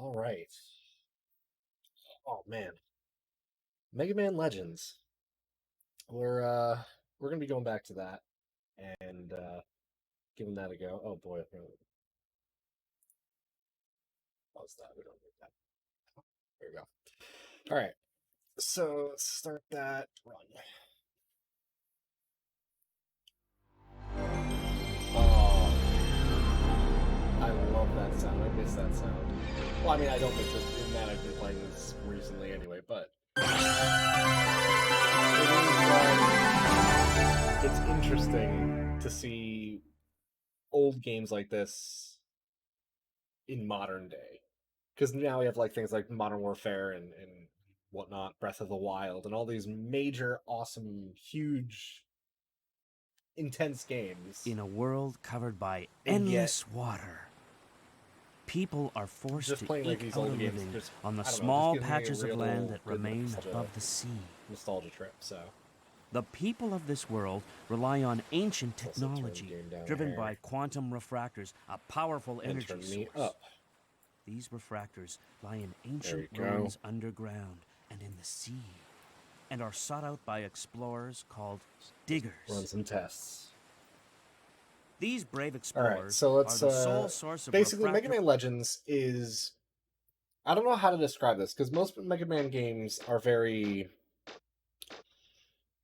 All right. Oh man, Mega Man Legends. We're gonna be going back to that and giving that a go. Oh boy, how's that? We don't need that. There we go. All right. So let's start that run. Oh, I love that sound. I miss that sound. Well, I mean, I don't miss it in that I've been playing this recently anyway, but it's interesting to see old games like this in modern day, because now we have like things like Modern Warfare and whatnot, Breath of the Wild, and all these major, awesome, huge, intense games, In a world covered by and yet endless water, people are forced just to playing like eke these out a old games living just, on the I don't know, just small gives me a patches of real land that good remain above the sea. nostalgia trip. So The people of this world rely on ancient let's also turn the technology game down driven here by quantum refractors, a powerful and energy turn source. me up. These refractors lie in There ancient we go. ruins underground and in the sea, and are sought out by explorers called diggers. Run some tests. These brave All explorers right, so let's are the sole source of basically refractor. Mega Man Legends is, I don't know how to describe this because most Mega Man games are very,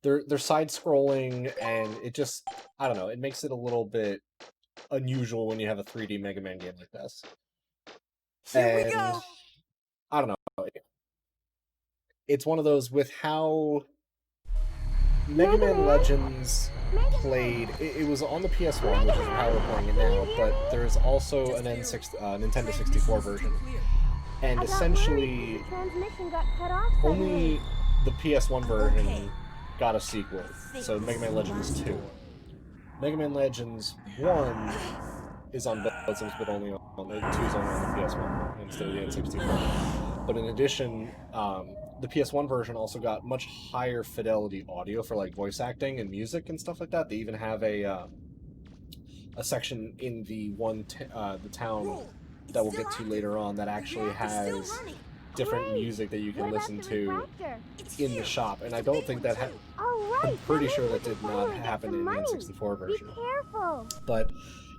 they're side scrolling, and it just, I don't know, it makes it a little bit unusual when you have a 3D Mega Man game like this. Here we And go. I don't know, it's one of those with how Mega Man Legends played. It was on the PS1, which is how we're playing it now, but there's also an Nintendo 64 version. And essentially, only the PS1 version got a sequel. So Mega Man Legends 2. Mega Man Legends 1 is on both systems, but only on the 2 is only on the PS1 instead of the N64. But in addition, the PS1 version also got much higher fidelity audio for like voice acting and music and stuff like that. They even have a section in the the town that we'll get to later on that actually has different music that you can listen to in the shop. And I don't think that I'm pretty sure that did not happen in the N64 version. But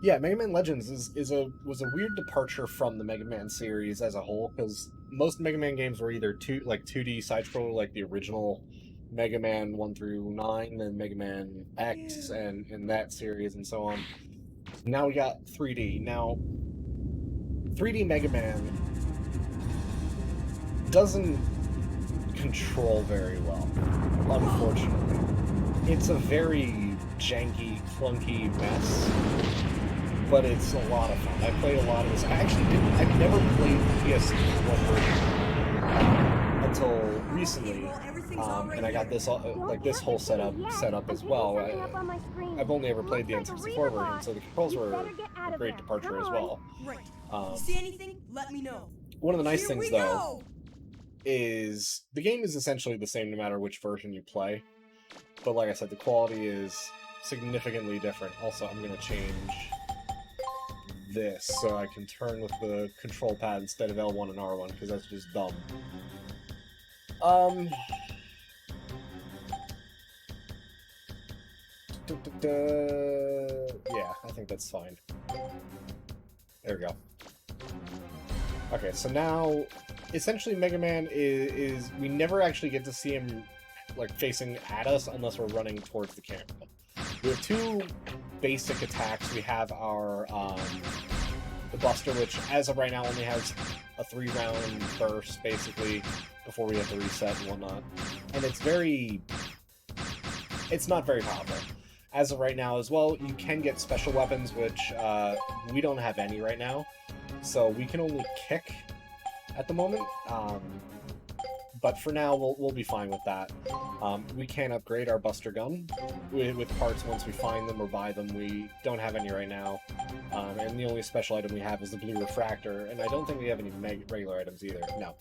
yeah, Mega Man Legends was a weird departure from the Mega Man series as a whole, because most Mega Man games were either 2D side scroller like the original Mega Man 1 through 9, and Mega Man X and that series and so on. Now we got 3D. Now 3D Mega Man doesn't control very well, unfortunately. It's a very janky, clunky mess, but it's a lot of fun. I played a lot of this. I've never played the PS1 version until recently, and I got this like this whole setup as well. I've only ever played the N64 version, so the controls were a great departure as well. Right. See anything? Let me know. One of the nice things, though, is the game is essentially the same no matter which version you play. But like I said, the quality is significantly different. Also, I'm going to change this so I can turn with the control pad instead of L1 and R1, because that's just dumb. Yeah, I think that's fine. There we go. Okay, so now, essentially Mega Man is we never actually get to see him like facing at us unless we're running towards the camera. We have two basic attacks. We have our the Buster, which as of right now only has a 3-round burst basically before we have to reset and whatnot, and it's not very powerful. As of right now as well, you can get special weapons, which we don't have any right now, so we can only kick at the moment. But for now, we'll be fine with that. We can upgrade our Buster Gun with parts once we find them or buy them. We don't have any right now. And the only special item we have is the Blue Refractor, and I don't think we have any regular items either. No.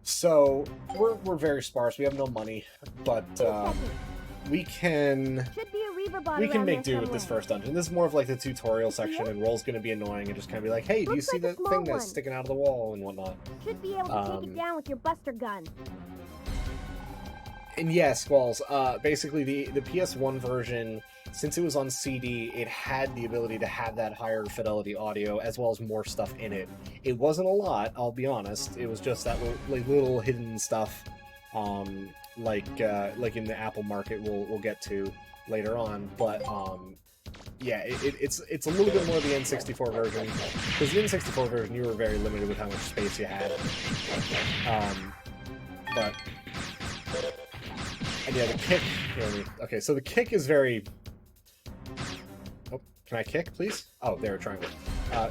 So, we're very sparse. We have no money, but we can Reaver bot we can around make there do with this somewhere. first dungeon. This is more of like the tutorial section, and Roll's gonna be annoying and just kind of be like, hey, do you Looks see like a that small thing that's one. sticking out of the wall and whatnot? Should be able to take it down with your Buster gun. And yeah, Squalls, basically the PS1 version, since it was on CD, it had the ability to have that higher fidelity audio as well as more stuff in it. It wasn't a lot, I'll be honest. It was just that little hidden stuff, like in the Apple market we'll get to later on. But yeah, it's a little bit more the N64 version, because the N64 version you were very limited with how much space you had. But. And yeah, the kick... Okay, so the kick is very... Oh, can I kick, please? Oh, there, triangle.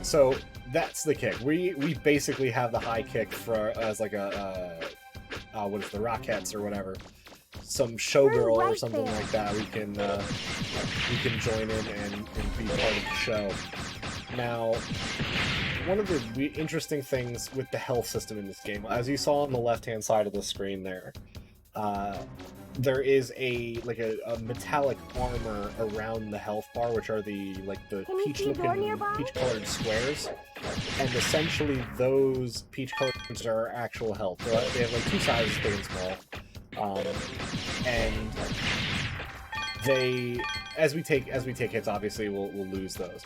So, that's the kick. We basically have the high kick as like a... what is the Rockettes or whatever. Some showgirl or something like that. We can join in and be part of the show. Now, one of the interesting things with the health system in this game, as you saw on the left-hand side of the screen there is a metallic armor around the health bar, which are the peach-colored squares, and essentially those peach colors are actual health. They have like two sizes, big and small, and they, as we take hits, obviously we'll lose those.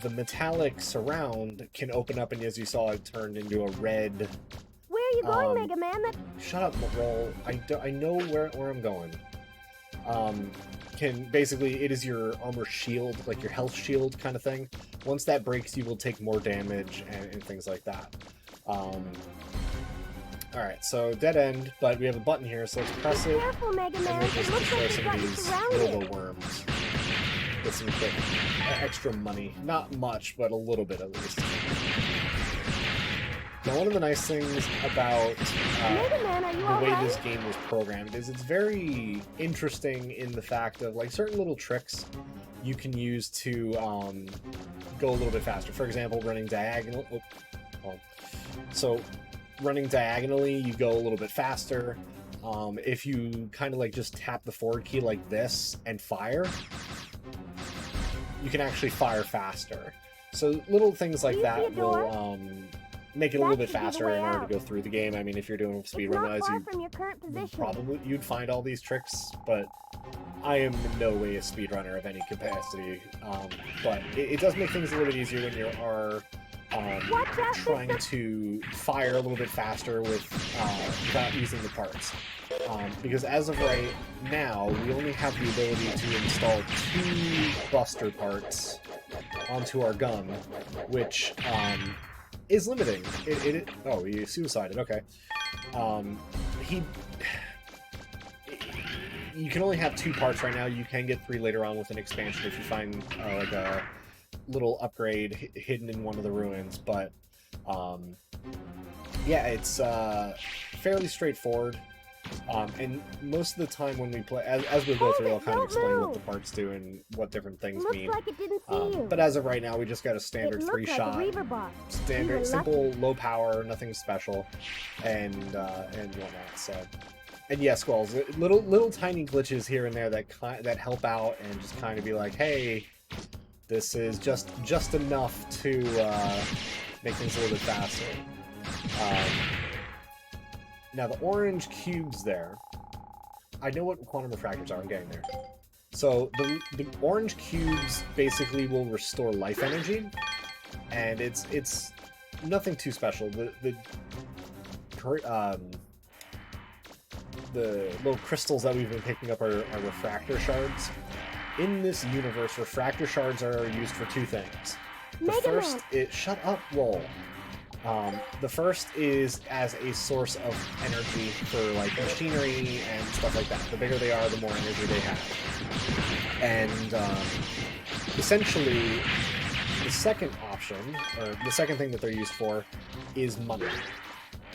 The metallic surround can open up, and as you saw, it turned into a red. Where are you going, Mega Man? Shut up, Roll. I know where I'm going. It is your armor shield, like your health shield kind of thing. Once that breaks, you will take more damage and things like that. Alright, so dead end, but we have a button here, so let's press it. Careful, Mega Man. And we'll just It looks destroy like some you've of got these surrounded. robo worms. Get some quick extra money. Not much, but a little bit at least. Now, one of the nice things about Mega Man, are you the way alright? this game was programmed is it's very interesting in the fact of like certain little tricks you can use to go a little bit faster. For example, running diagonal. So running diagonally, you go a little bit faster. If you kind of like just tap the forward key like this and fire, you can actually fire faster. So little things like Do you see a that door? will make it a That little bit should be the faster way in order out. to go through the game. I mean, if you're doing a It's speed not run, as far you from your current position. probably you'd find all these tricks, but I am in no way a speedrunner of any capacity. But it does make things a little bit easier when you are Watch out, trying to fire a little bit faster without using the parts. Because as of right now, we only have the ability to install 2 Buster parts onto our gun, which is limiting. Oh, he suicided. Okay. You can only have 2 parts right now. You can get 3 later on with an expansion if you find like a little upgrade hidden in one of the ruins. But yeah, it's fairly straightforward. And most of the time when we play, as we go through, I'll kind of explain what the parts do and what different things Looks mean. like it didn't see you. But as of right now, we just got a standard it looked 3-shot, like a Reaver bot. standard, You were simple, low power, nothing special, and whatnot. So, and yeah, Squalls, little tiny glitches here and there that help out and just kind of be like, hey, this is just enough to make things a little bit faster. Now the orange cubes there, I know what quantum refractors are. I'm getting there. So the orange cubes basically will restore life energy, and it's nothing too special. The little crystals that we've been picking up are refractor shards. In this universe, refractor shards are used for 2 things. The Mega first Man. is shut up, Roll. The first is as a source of energy for like machinery and stuff like that. The bigger they are, the more energy they have. And essentially, the second option, or the second thing that they're used for, is money.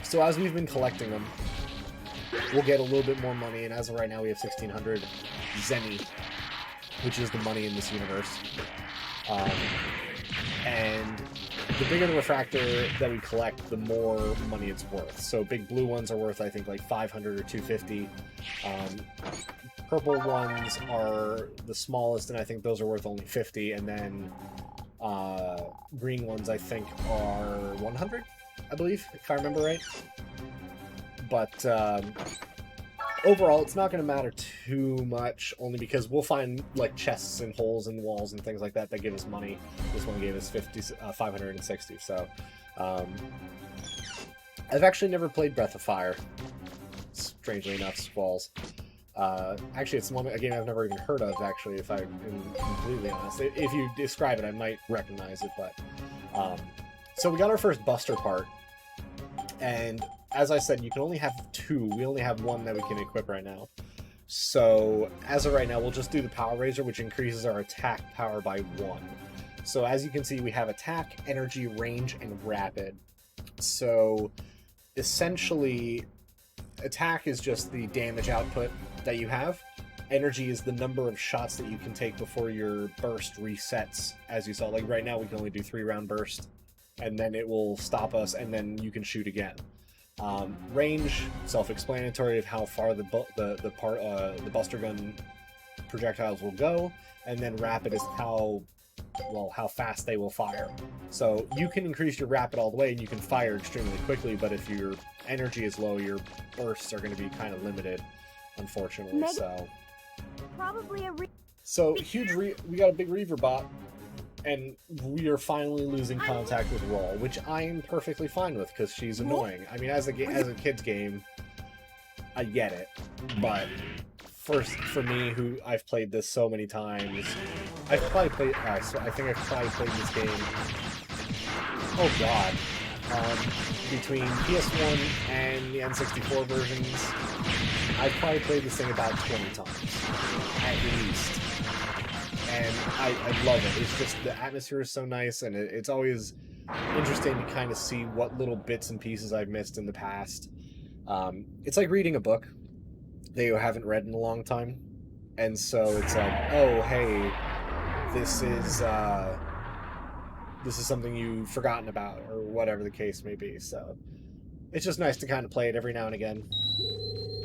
So as we've been collecting them, we'll get a little bit more money, and as of right now we have 1,600 Zenny, which is the money in this universe. And the bigger the refractor that we collect, the more money it's worth. So big blue ones are worth, I think, like 500 or 250. purple ones are the smallest, and I think those are worth only 50, and then green ones I think are 100, I believe, if I remember right. But overall, it's not going to matter too much, only because we'll find like chests and holes in walls and things like that that give us money. This one gave us 560. So I've actually never played Breath of Fire. Strangely enough, Squalls. Actually, it's a game I've never even heard of, actually, if I'm completely honest. If you describe it, I might recognize it, but... so we got our first Buster part, and as I said, you can only have 2. We only have 1 that we can equip right now. So, as of right now, we'll just do the Power Razor, which increases our attack power by 1. So, as you can see, we have attack, energy, range, and rapid. So, essentially... attack is just the damage output that you have. Energy is the number of shots that you can take before your burst resets, as you saw. Like right now, we can only do 3-round burst, and then it will stop us, and then you can shoot again. Range, self-explanatory of how far the Buster Gun projectiles will go, and then rapid is how fast they will fire. So you can increase your rapid all the way and you can fire extremely quickly, but if your energy is low, your bursts are going to be kind of limited, unfortunately. Probably a we got a big Reaver bot, and we are finally losing contact with Roll, which I am perfectly fine with because she's annoying. I mean, as a kid's game, I get it, but for me, who I've played this so many times, I think I've probably played this game, oh god, between PS1 and the N64 versions, I've probably played this thing about 20 times, at least. And I love it. It's just, the atmosphere is so nice, and it's always interesting to kind of see what little bits and pieces I've missed in the past. It's like reading a book that you haven't read in a long time, and so it's like, oh hey, this is something you've forgotten about, or whatever the case may be. So it's just nice to kind of play it every now and again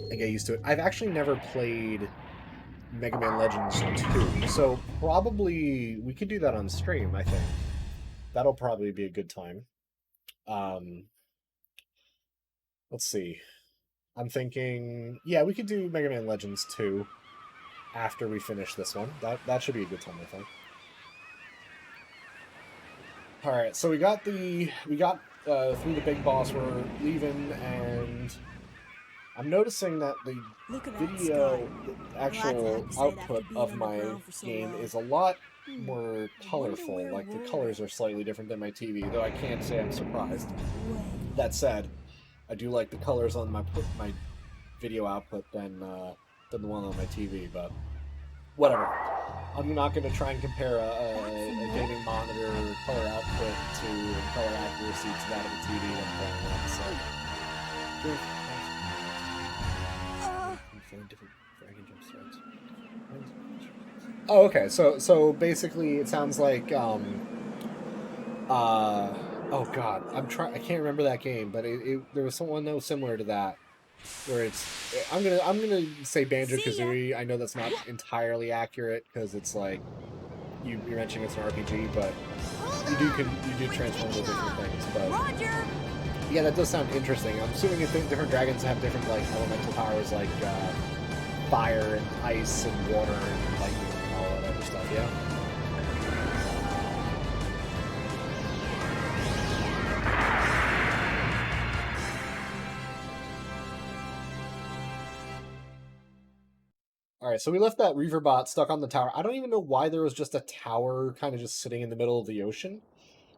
and get used to it. I've actually never played Mega Man Legends 2, so probably we could do that on stream. I think that'll probably be a good time. Let's see. I'm thinking, yeah, we could do Mega Man Legends 2 after we finish this one. That should be a good time, I think. All right, so we got through the big boss. We're leaving, and I'm noticing that the video, the actual output of my game is a lot more colorful. Like, the colors are slightly different than my TV, though I can't say I'm surprised. That said, I do like the colors on my video output than the one on my TV, but whatever. I'm not going to try and compare a gaming monitor color output to color accuracy to that of a TV that I'm playing on, so... Oh, okay. So basically, it sounds like oh god, I can't remember that game, but there was someone similar to that, where I'm gonna say Banjo-Kazooie. I know that's not entirely accurate because it's like you're mentioning it's an RPG, but you do transform into different things. But yeah, that does sound interesting. I'm assuming different dragons have different like elemental powers, like fire and ice and water and lightning and all that other stuff. Yeah. Alright, so we left that Reaver bot stuck on the tower. I don't even know why there was just a tower kind of just sitting in the middle of the ocean.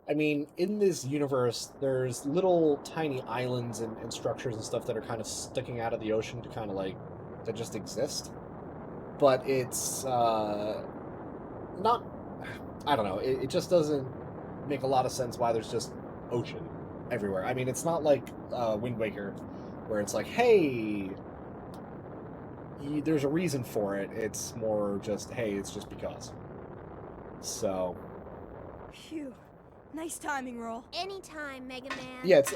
I mean, in this universe, there's little tiny islands and structures and stuff that are kind of sticking out of the ocean to kind of like, that just exist. But it's, not, I don't know, it just doesn't make a lot of sense why there's just ocean everywhere. I mean, it's not like Wind Waker, where it's like, hey... there's a reason for it. It's more just, hey, it's just because. So. Phew. Nice timing, Roll. Anytime, Mega Man. Yeah, it's.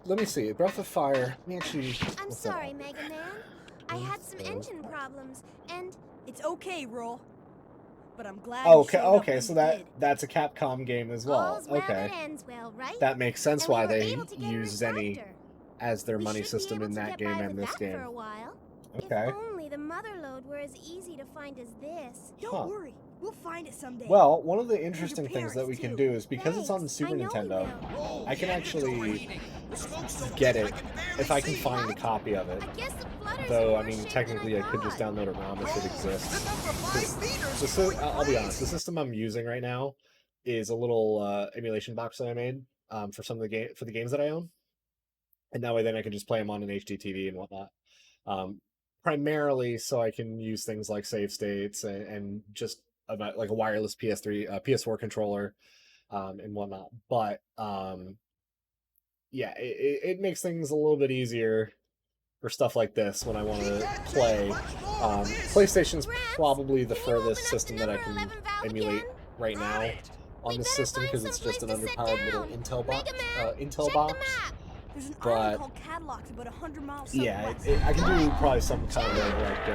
Let me see. Breath of Fire. Let me actually. I'm sorry, Mega Man. I had some engine problems, and It's okay, Roll. But I'm glad Oh, you okay, showed up okay, when so you did. that's a Capcom game as well. all's well Okay. that ends well, right? That makes sense And we why were they able to get her use a Zenny tractor. as their We money should be system able in to that get game by and with this that game. for a while. Okay. If only the mother lode were as easy to find as this. Don't Huh. worry, we'll find it someday. Well, one of the interesting things that parents, we can too. do is because it's on Thanks, Super I know we Nintendo, will. I can actually get it if I can find a copy of it. I guess the flutters Though, are I more mean, shape technically than I could just thought. download a ROM if it exists. The I'll be honest, the system I'm using right now is a little emulation box that I made for some of the games that I own, and that way then I can just play them on an HDTV and whatnot. Primarily so I can use things like save states and just about like a wireless PS4 controller and whatnot. But yeah, it makes things a little bit easier for stuff like this when I want to play. PlayStation's probably the Can you furthest open up system the that I number can 11 valve emulate again? right now on We this better system find because it's some just an place to sit underpowered little down. Intel box. Mega Man, Intel check box. the map. There's an but- island called Cadillac about 100 miles Yeah, southwest. I can do probably some kind of like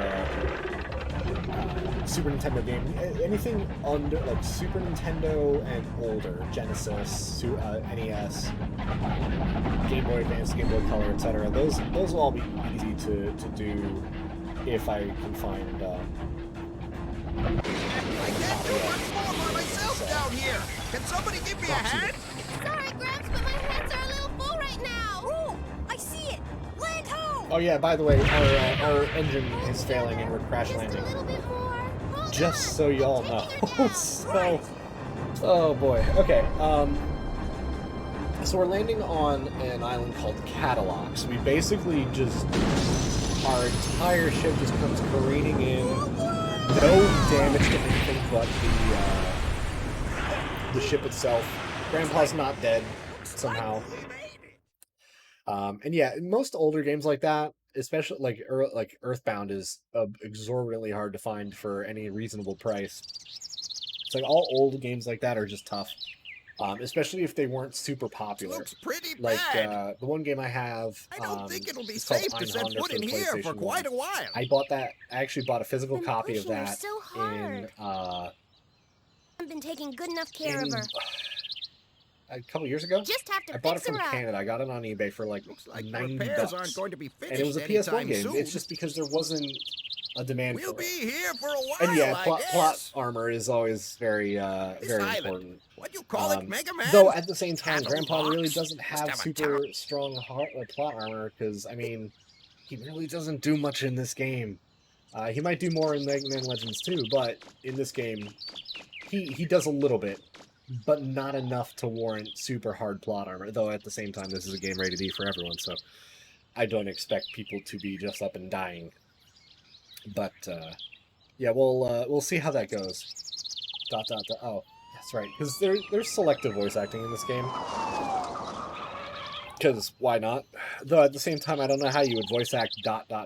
Super Nintendo game. Anything under like Super Nintendo and older, Genesis, NES, Game Boy Advance, Game Boy Color, etc. Those will all be easy to do if I can find. I can't do much more by myself down here. Can somebody give me a hand? Sorry, Gramps, but my hands are a little full right now. Roll! I see it! Land ho! Oh yeah, by the way, our engine is failing and we're crash Just landing. a little bit more. Hold Just on. so y'all I'm know. taking her down. So, oh boy. Okay. So we're landing on an island called Cadillac. So we basically just our entire ship just comes careening in. No damage to anything but the ship itself. Grandpa's not dead somehow. And yeah, most older games like that, especially like Earthbound, is exorbitantly hard to find for any reasonable price. It's like all old games like that are just tough, especially if they weren't super popular. Looks pretty Like bad. the one game I have, I don't think it'll be it's called safe to set Einhander foot for in the here for PlayStation quite 1. a while. I bought that. I actually bought a physical Been copy of pushing her that so in hard. I've been taking good enough care of her. a couple years ago. Just have to I bought it fix from her up. Canada. I got it on eBay for like Looks like the $90, repairs aren't going to be finished and it was a anytime PS1 game. soon. It's just because there wasn't a demand We'll for be it. here for a while, And yeah, I plot guess. armor is always very very island. important. What do you call it, Mega Man? Though at the same time, Cadillac Grandpa really Must doesn't have have a super strong plot armor because I mean, he really doesn't do much in this game. He might do more in Mega Man Legends too, but in this game, he does a little bit, but not enough to warrant super hard plot armor. Though at the same time, this is a game rated E for everyone, so I don't expect people to be just up and dying. But yeah, we'll see how that goes. ... Oh, that's right, because there's selective voice acting in this game. Because why not? Though at the same time, I don't know how you would voice act ... but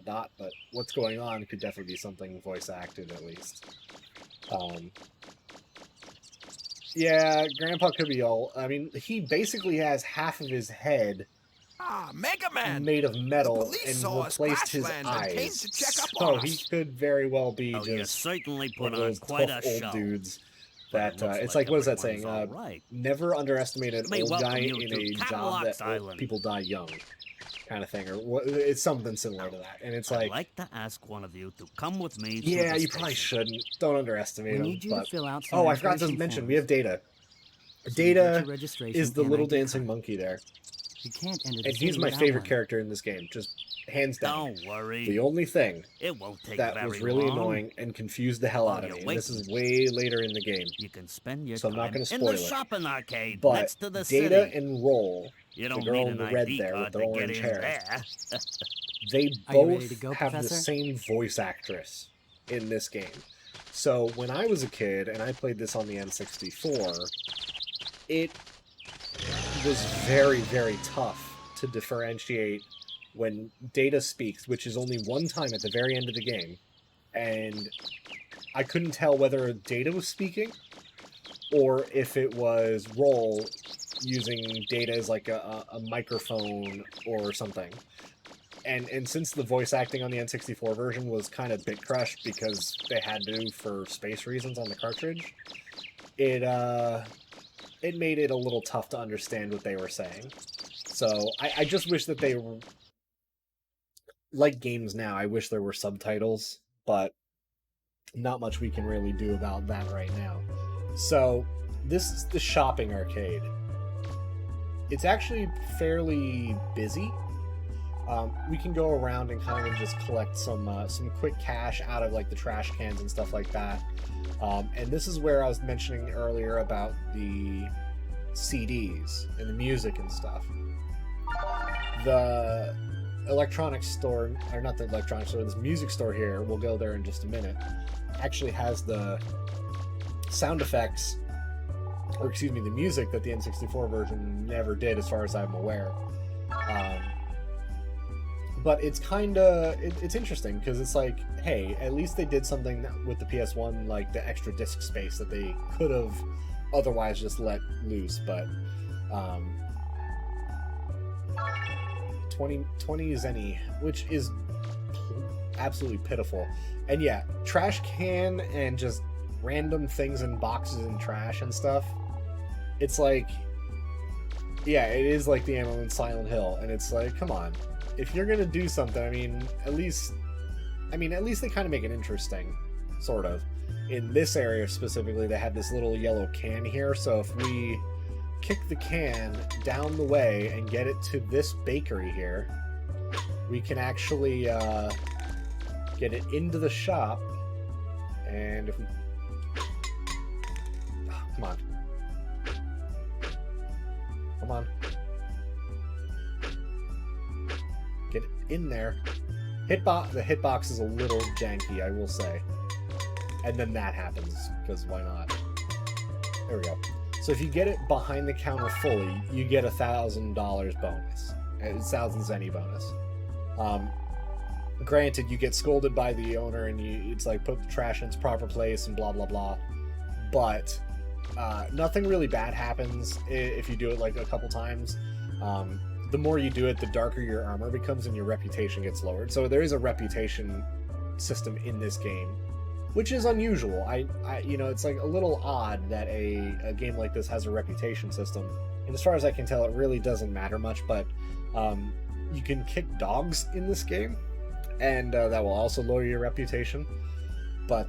what's going on could definitely be something voice acted at least. Yeah, Grandpa could be all... I mean, he basically has half of his head Ah, Mega Man! made of metal The police and saw us replaced his crash land and came eyes. to check up So on he us. could very well be Oh, you just certainly one put of on those quite tough a old show. dudes But that it it's looks like, what is that everyone's saying? all right. Never underestimate an Let me old welcome guy you in to a job Cadillac's that Island. people die young, kind of thing, or it's something similar to that. And it's I'd like, like to ask one of you to come with me to yeah, the you probably station. shouldn't. Don't underestimate We him. need you to But fill out some oh, I forgot to registration mention, forms. we have Data. So you get Data your registration is the and little ID dancing card. monkey there, You can't enter the and he's city my without favorite one. character in this game, just hands down. Don't worry. The only thing It won't take that very was really long. annoying and confused the hell While out of you're me. And this waiting. is way later in the game. You can spend your So I'm not time gonna in spoil the it. shopping arcade But next to the Data city. and Roll, You don't girl need in an the red ID there with card the to orange get in hair. there. they Are you ready both to go, have the Professor? same voice actress in this game. So when I was a kid and I played this on the N64, it was very, very tough to differentiate when Data speaks, which is only one time at the very end of the game, and I couldn't tell whether Data was speaking or if it was Roll using Data as like a microphone or something. and since the voice acting on the N64 version was kind of bit crushed because they had to for space reasons on the cartridge, it made it a little tough to understand what they were saying. So I just wish that they were, like games now, I wish there were subtitles, but not much we can really do about that right now. So this is the shopping arcade. It's actually fairly busy. We can go around and kind of just collect some quick cash out of like the trash cans and stuff like that. And this is where I was mentioning earlier about the CDs and the music and stuff. The electronics store, or not the electronics store, this music store here, we'll go there in just a minute, actually has the sound effects, or excuse me, the music that the N64 version never did as far as I'm aware. But it's kind of, it's interesting because it's like, hey, at least they did something with the PS1, like the extra disc space that they could have otherwise just let loose. But 20 zenny, which is absolutely pitiful. And yeah, trash can and just random things in boxes and trash and stuff. It's like, yeah, it is like the ammo in Silent Hill, and it's like, come on. If you're gonna do something, I mean, at least they kind of make it interesting, sort of. In this area specifically, they had this little yellow can here, so if we kick the can down the way and get it to this bakery here, we can actually get it into the shop, and if we... Oh, come on. Come on. Get in there. The hitbox is a little janky, I will say. And then that happens, because why not? There we go. So if you get it behind the counter fully, you get $1,000 bonus. 1,000 zenny bonus. Granted, you get scolded by the owner, and it's like, put the trash in its proper place and blah blah blah. But nothing really bad happens if you do it like a couple times. The more you do it, the darker your armor becomes and your reputation gets lowered. So there is a reputation system in this game, which is unusual. I you know, it's like a little odd that a game like this has a reputation system. And as far as I can tell, it really doesn't matter much, but you can kick dogs in this game, and that will also lower your reputation. But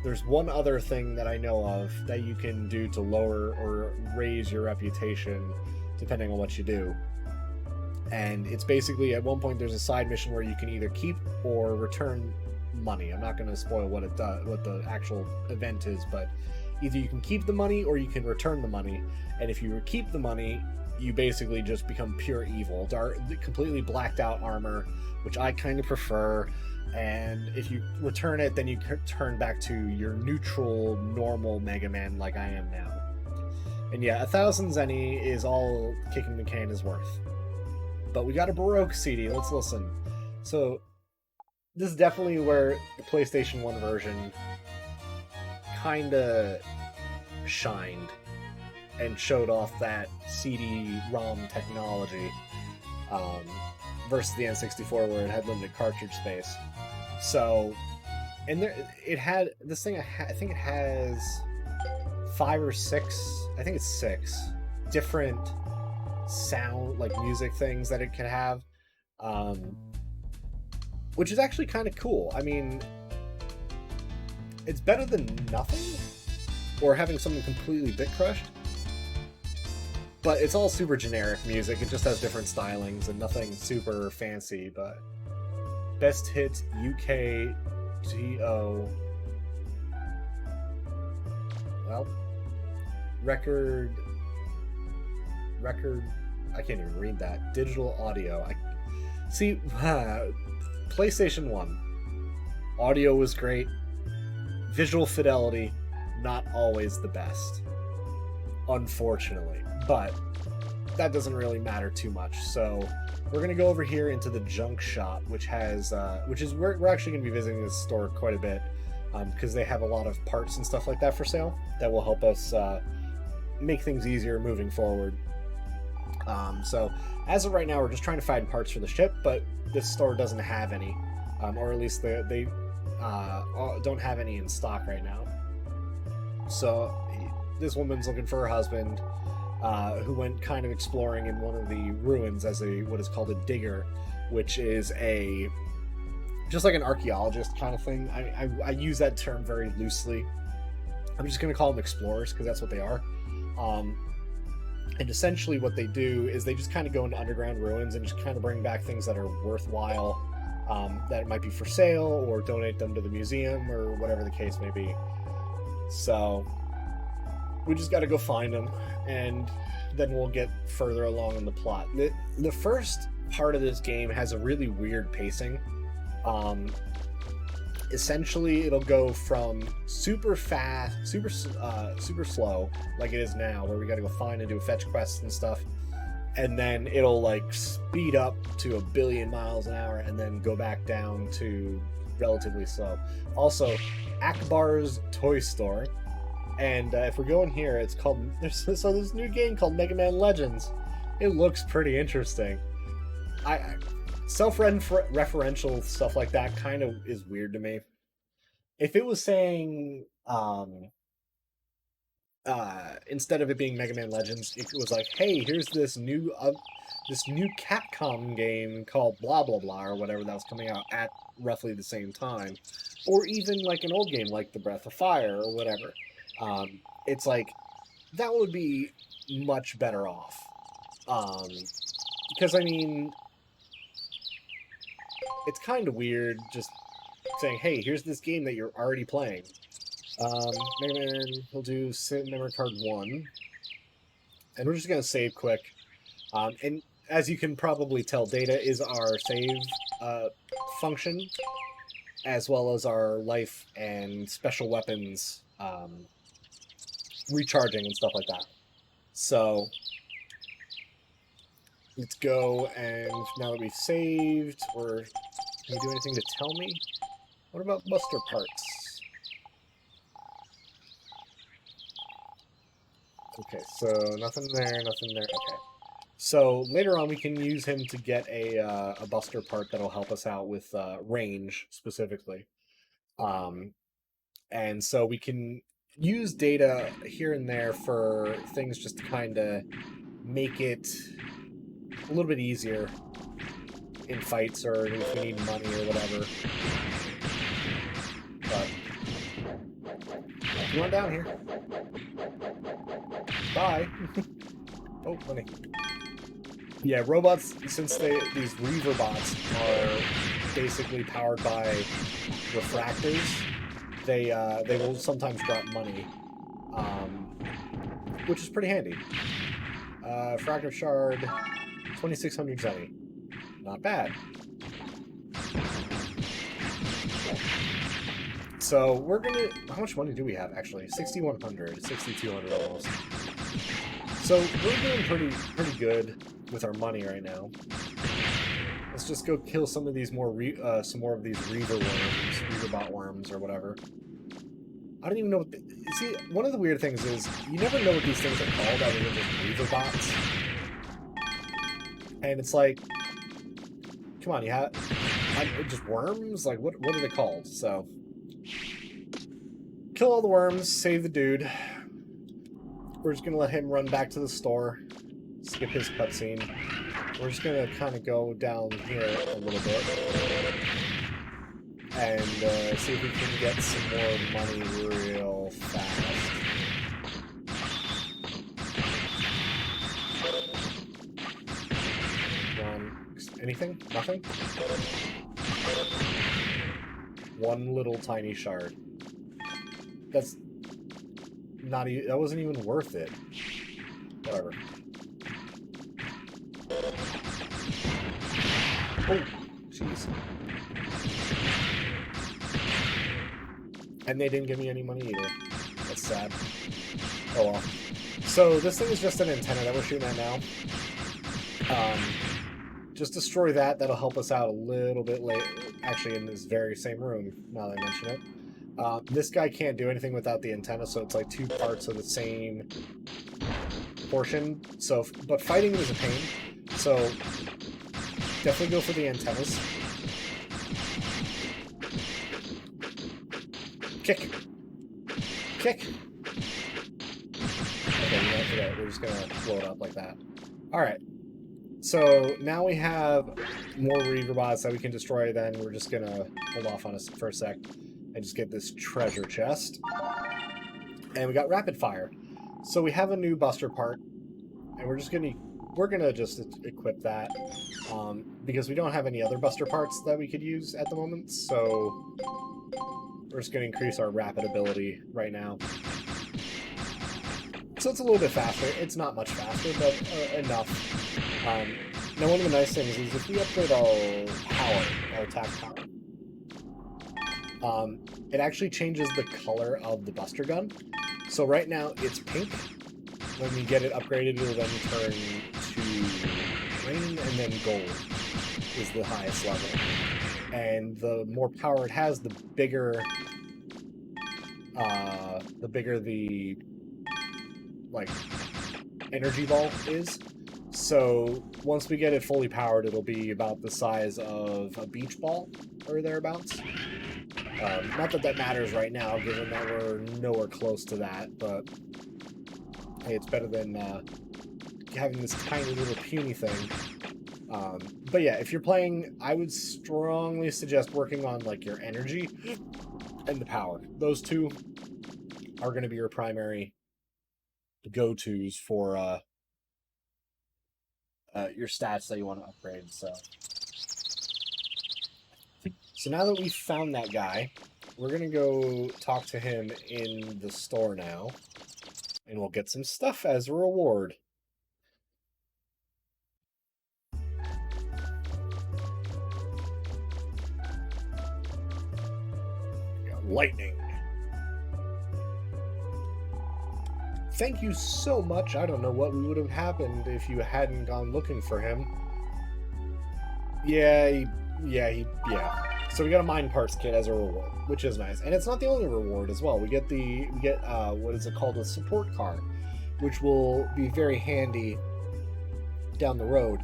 there's one other thing that I know of that you can do to lower or raise your reputation depending on what you do. And it's basically, at one point there's a side mission where you can either keep or return money. I'm not going to spoil what it does, what the actual event is, but either you can keep the money or you can return the money. And if you keep the money, you basically just become pure evil. Dark, completely blacked out armor, which I kind of prefer. And if you return it, then you turn back to your neutral, normal Mega Man like I am now. And yeah, 1,000 zenny is all kicking the can is worth. But we got a Baroque CD, let's listen. So, this is definitely where the PlayStation 1 version kinda shined and showed off that CD-ROM technology versus the N64 where it had limited cartridge space. So, and there, it had, this thing, I think it has 5 or 6, I think it's 6 different sound, like music things that it can have, which is actually kind of cool. I mean, it's better than nothing, or having something completely bit crushed, but it's all super generic music. It just has different stylings and nothing super fancy. But best hits UKGO, well, record, I can't even read that. Digital audio. See, PlayStation 1. Audio was great. Visual fidelity, not always the best, unfortunately. But that doesn't really matter too much. So we're gonna go over here into the junk shop, which has, we're actually gonna be visiting this store quite a bit, because they have a lot of parts and stuff like that for sale that will help us make things easier moving forward. So as of right now, we're just trying to find parts for the ship, but this store doesn't have any, or at least they don't have any in stock right now. So this woman's looking for her husband, who went kind of exploring in one of the ruins as what is called a digger, which is just like an archaeologist kind of thing. I use that term very loosely. I'm just going to call them explorers because that's what they are. And essentially what they do is they just kind of go into underground ruins and just kind of bring back things that are worthwhile, that might be for sale, or donate them to the museum, or whatever the case may be. So we just got to go find them, and then we'll get further along in the plot. The first part of this game has a really weird pacing. Essentially, it'll go from super fast, super slow, like it is now, where we gotta go find and do fetch quests and stuff, and then it'll like speed up to 1 billion miles an hour, and then go back down to relatively slow. Also, Akbar's Toy Store, and if we go in here, it's called there's this new game called Mega Man Legends. It looks pretty interesting. Self-referential stuff like that kind of is weird to me. If it was saying, instead of it being Mega Man Legends, it was like, hey, here's this new Capcom game called blah blah blah, or whatever that was coming out at roughly the same time, or even like an old game like the Breath of Fire or whatever. It's like that would be much better off, because I mean, it's kind of weird just saying, hey, here's this game that you're already playing. Mega Man, we'll do memory card 1. And we're just going to save quick. And as you can probably tell, data is our save function, as well as our life and special weapons recharging and stuff like that. So let's go, and now that we've saved, can we do anything to tell me? What about Buster Parts? Okay, so nothing there, nothing there. Okay. So later on we can use him to get a Buster Part that'll help us out with range, specifically. And so we can use data here and there for things just to kind of make it a little bit easier in fights, or if we need money or whatever. But come on down here. Bye. Oh, money. Yeah, robots, since these Reaver bots are basically powered by refractors, they will sometimes drop money, which is pretty handy. Fractal Shard, 2600 Zenny. Not bad. So we're gonna... How much money do we have, actually? 6,100, 6,200 almost. So we're doing pretty good with our money right now. Let's just go kill some of these some more of these Reaver worms, Reaver bot worms, or whatever. I don't even know what... See, one of the weird things is, you never know what these things are called other than just Reaver bots. And it's like... Come on, you have... just worms? Like, what are they called? So... Kill all the worms, save the dude. We're just gonna let him run back to the store. Skip his cutscene. We're just gonna kind of go down here a little bit. And see if we can get some more money real fast. Anything? Nothing? One little tiny shard. That's not even... That wasn't even worth it. Whatever. Oh, jeez. And they didn't give me any money either. That's sad. Oh well. So this thing is just an antenna that we're shooting at now. Just destroy that. That'll help us out a little bit later. Actually, in this very same room, now that I mention it. This guy can't do anything without the antenna, so it's like two parts of the same portion. So, but fighting is a pain. So definitely go for the antennas. Kick. Kick. Okay, you know, forget. We're just gonna blow it up like that. Alright. So now we have more Reaver bots that we can destroy. Then we're just gonna hold off on us for a sec and just get this treasure chest. And we got rapid fire. So we have a new buster part, and we're gonna just equip that because we don't have any other buster parts that we could use at the moment. So we're just gonna increase our rapid ability right now. So it's a little bit faster. It's not much faster, but enough. Now, one of the nice things is if we upgrade our power, our attack power, it actually changes the color of the Buster Gun. So right now, it's pink. When we get it upgraded, it'll then turn to green, and then gold is the highest level. And the more power it has, the bigger the like energy ball is. So once we get it fully powered, it'll be about the size of a beach ball or thereabouts. Not that that matters right now, given that we're nowhere close to that, but hey, it's better than having this tiny little puny thing. But yeah, if you're playing, I would strongly suggest working on like your energy and the power. Those two are going to be your primary go-tos for your stats that you want to upgrade. So now that we've found that guy, we're going to go talk to him in the store now, and we'll get some stuff as a reward. Lightning. Thank you so much. I don't know what would have happened if you hadn't gone looking for him. Yeah. So we got a mine parts kit as a reward, which is nice. And it's not the only reward as well. We get what is it called, a support car, which will be very handy down the road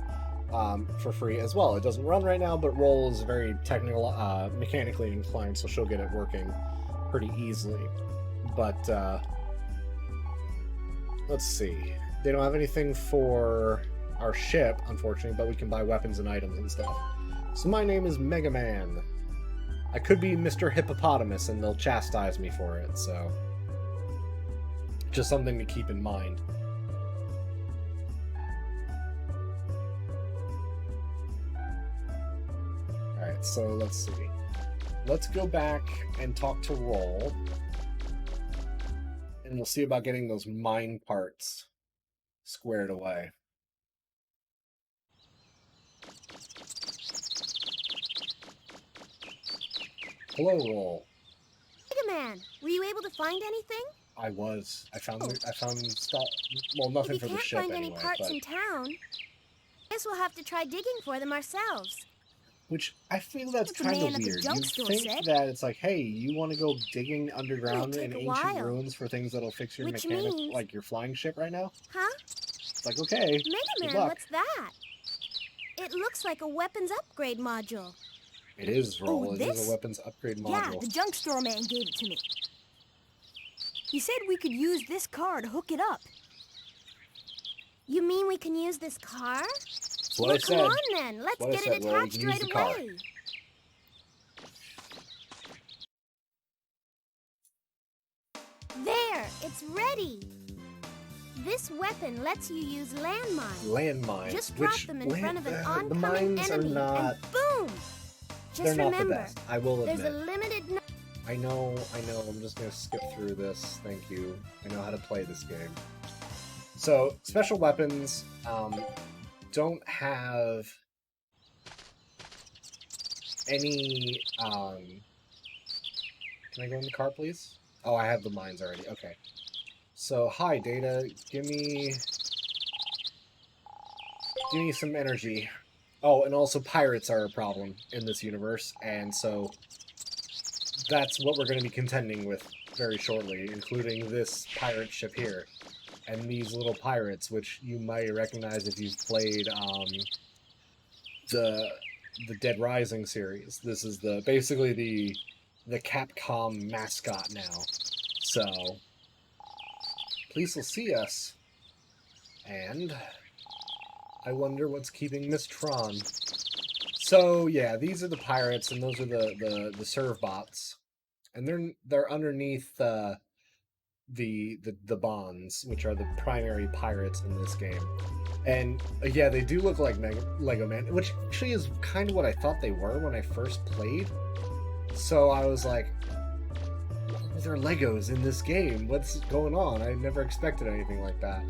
for free as well. It doesn't run right now, but Roll is very technical, mechanically inclined, so she'll get it working pretty easily. But let's see. They don't have anything for our ship, unfortunately, but we can buy weapons and items and stuff. So my name is Mega Man. I could be Mr. Hippopotamus, and they'll chastise me for it, so just something to keep in mind. Alright, so let's see. Let's go back and talk to Roll. And we'll see about getting those mine parts squared away. Hello, Roll. Mega Man, were you able to find anything? I was. I found stuff. Well, nothing for the ship If we can't find any anyway, parts but in town, guess we'll have to try digging for them ourselves. which I feel that's What the kind man of at the weird. junk You store think said. that it's like, hey, you want to go digging underground take in a ancient while. ruins for things that'll fix your Which mechanic, means- like your flying ship right now? Huh? It's like, okay, Mega good Man, luck. what's that? It looks like a weapons upgrade module. It is, Roll. Oh, It is this? a weapons upgrade Yeah, module. the junk store man gave it to me. He said we could use this car to hook it up. You mean we can use this car? That's what Well, I said. come on then. Let's What I get said, it Roll, we attached can use right the car. away. There, it's ready. This weapon lets you use landmines. Landmines. Just drop which them in front of an the oncoming mines enemy, are not. and boom! They're Just not remember, the best. I will there's admit. a limited. I know. I'm just gonna skip through this. Thank you. I know how to play this game. So special weapons don't have any. Can I go in the car, please? Oh, I have the mines already. Okay. So hi, Data. Give me some energy. Oh, and also pirates are a problem in this universe, and so that's what we're going to be contending with very shortly, including this pirate ship here. and these little pirates, which you might recognize if you've played the Dead Rising series. This is basically the Capcom mascot now. So police will see us, and I wonder what's keeping Miss Tron. So yeah, these are the pirates, and those are the serve bots, and they're underneath the bonds, which are the primary pirates in this game. And yeah, they do look like Lego Man, which actually is kind of what I thought they were when I first played. So I was like, there are Legos in this game. What's going on? I never expected anything like that.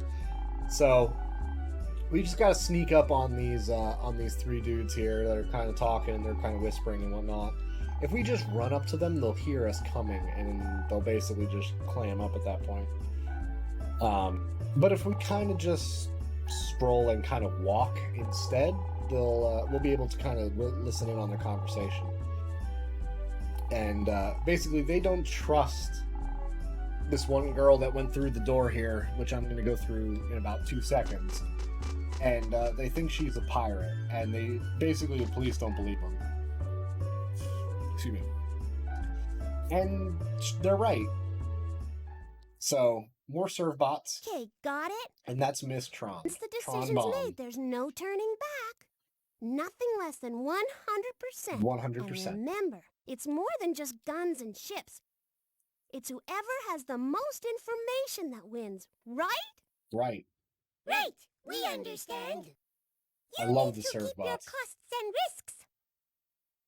So we just gotta sneak up on these three dudes here that are kind of talking and they're kind of whispering and whatnot. If we just run up to them, they'll hear us coming and they'll basically just clam up at that point. But if we kind of just stroll and kind of walk instead, we'll be able to kind of listen in on their conversation. And basically, they don't trust this one girl that went through the door here, which I'm going to go through in about 2 seconds. And they think she's a pirate, and the police don't believe them. Excuse me. And they're right. So, more serve bots. Okay, got it? And that's Miss Tron. Once the Tron decision's Bond. made, there's no turning back. Nothing less than 100%. 100%. And remember, it's more than just guns and ships. It's whoever has the most information that wins, right? Right. Right, we understand. I love the serve bots. Costs and risks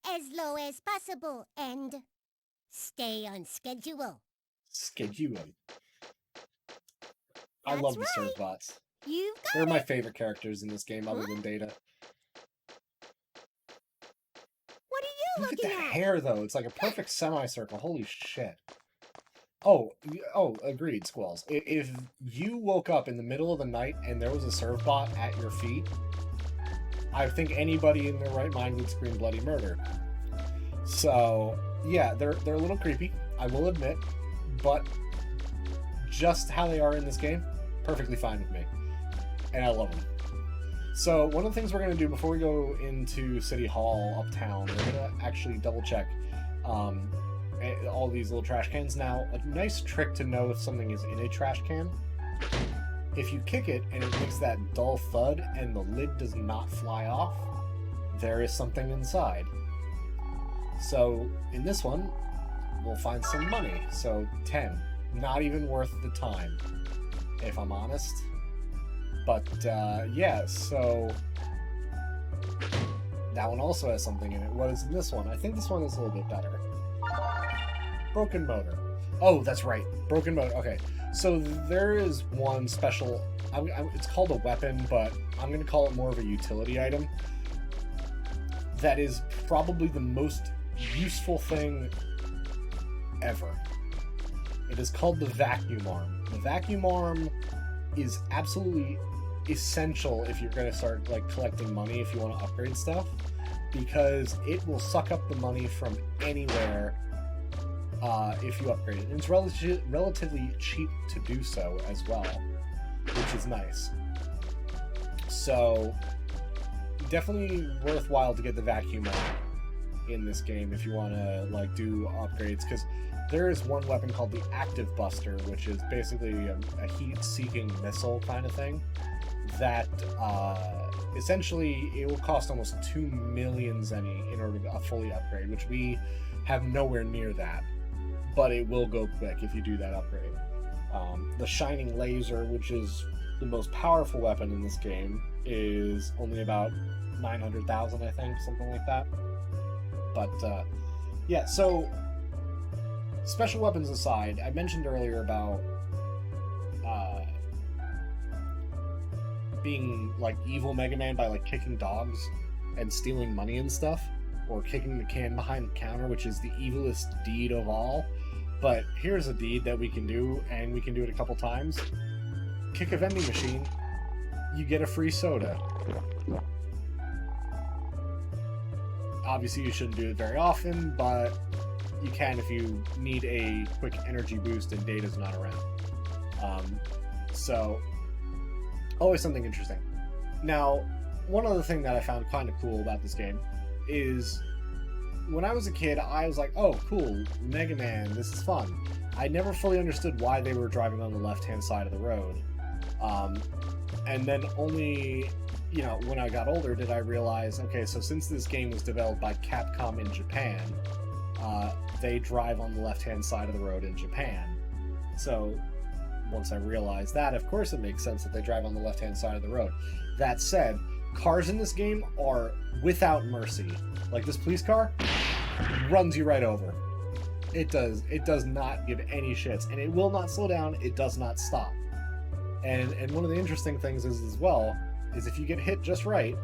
as low as possible and stay on schedule. Schedule. I love the serve bots. You've got They're my favorite characters in this game, other than Data. What are you Look at looking the at? hair, though. It's like a perfect semicircle. Holy shit. Oh, agreed, Squalls. If you woke up in the middle of the night and there was a serve bot at your feet, I think anybody in their right mind would scream bloody murder. So, yeah, they're a little creepy, I will admit, but just how they are in this game, perfectly fine with me. And I love them. So, one of the things we're going to do before we go into City Hall uptown, we're going to actually double check all these little trash cans. Now, a nice trick to know if something is in a trash can, if you kick it and it makes that dull thud and the lid does not fly off, there is something inside. So, in this one, we'll find some money. So, 10. Not even worth the time, if I'm honest. But, yeah, so that one also has something in it. What is in this one? I think this one is a little bit better. Broken motor. Oh, that's right. Broken motor. Okay. So there is one special... it's called a weapon, but I'm going to call it more of a utility item. That is probably the most useful thing ever. It is called the vacuum arm. The vacuum arm is absolutely essential if you're going to start like collecting money if you want to upgrade stuff, because it will suck up the money from anywhere if you upgrade it. And it's relatively cheap to do so as well, which is nice. So definitely worthwhile to get the vacuum arm in this game if you want to like do upgrades, because there is one weapon called the Active Buster, which is basically a heat-seeking missile kind of thing that essentially it will cost almost 2 million zenny in order to fully upgrade, which we have nowhere near that, but it will go quick if you do that upgrade. The Shining Laser, which is the most powerful weapon in this game, is only about 900,000, I think, something like that. But yeah, so special weapons aside, I mentioned earlier about being like evil Mega Man by like kicking dogs and stealing money and stuff, or kicking the can behind the counter, which is the evilest deed of all. But here's a deed that we can do, and we can do it a couple times. Kick a vending machine, you get a free soda. Obviously you shouldn't do it very often, but you can if you need a quick energy boost and Data's not around. So, always something interesting. Now, one other thing that I found kind of cool about this game is when I was a kid, I was like, oh, cool, Mega Man, this is fun. I never fully understood why they were driving on the left-hand side of the road. And then only, you know, when I got older did I realize, okay, so since this game was developed by Capcom in Japan, they drive on the left-hand side of the road in Japan. So once I realized that, of course it makes sense that they drive on the left-hand side of the road. That said, cars in this game are without mercy. Like this police car runs you right over. It does not give any shits, and it will not slow down. It does not stop. And one of the interesting things is as well is if you get hit just right,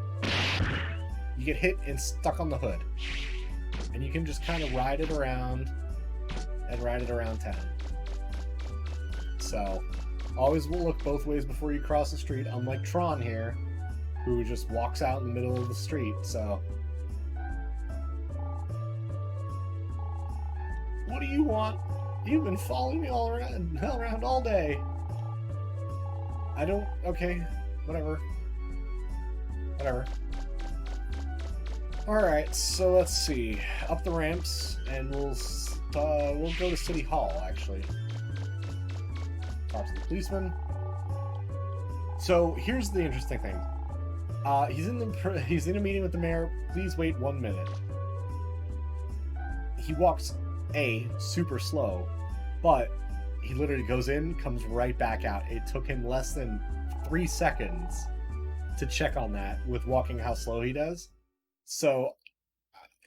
you get hit and stuck on the hood, and you can just kind of ride it around town. So always will look both ways before you cross the street, unlike Tron here, who just walks out in the middle of the street. So what do you want? You've been following me all around all day. I don't... Okay, whatever. Alright, so let's see. Up the ramps, and we'll go to City Hall, actually. Talk to the policeman. So, here's the interesting thing. He's in a meeting with the mayor. Please wait 1 minute. He walks super slow, but he literally goes in, comes right back out. It took him less than 3 seconds to check on that with walking how slow he does. So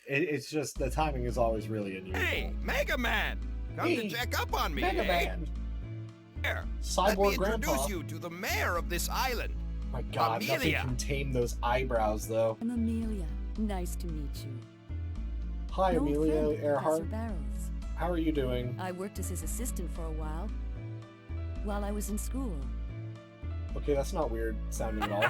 it's just the timing is always really unusual. Hey, Mega Man! Come to check up on me, Mega eh? Man. Here, Cyborg let me Grandpa. introduce you to the mayor of this island. My God, nothing Amelia. can tame those eyebrows, though. I'm Amelia. Nice to meet you. Hi, No Amelia offense, Professor Earhart. Barrows. How are you doing? I worked as his assistant for a while I was in school. Okay, that's not weird sounding at all.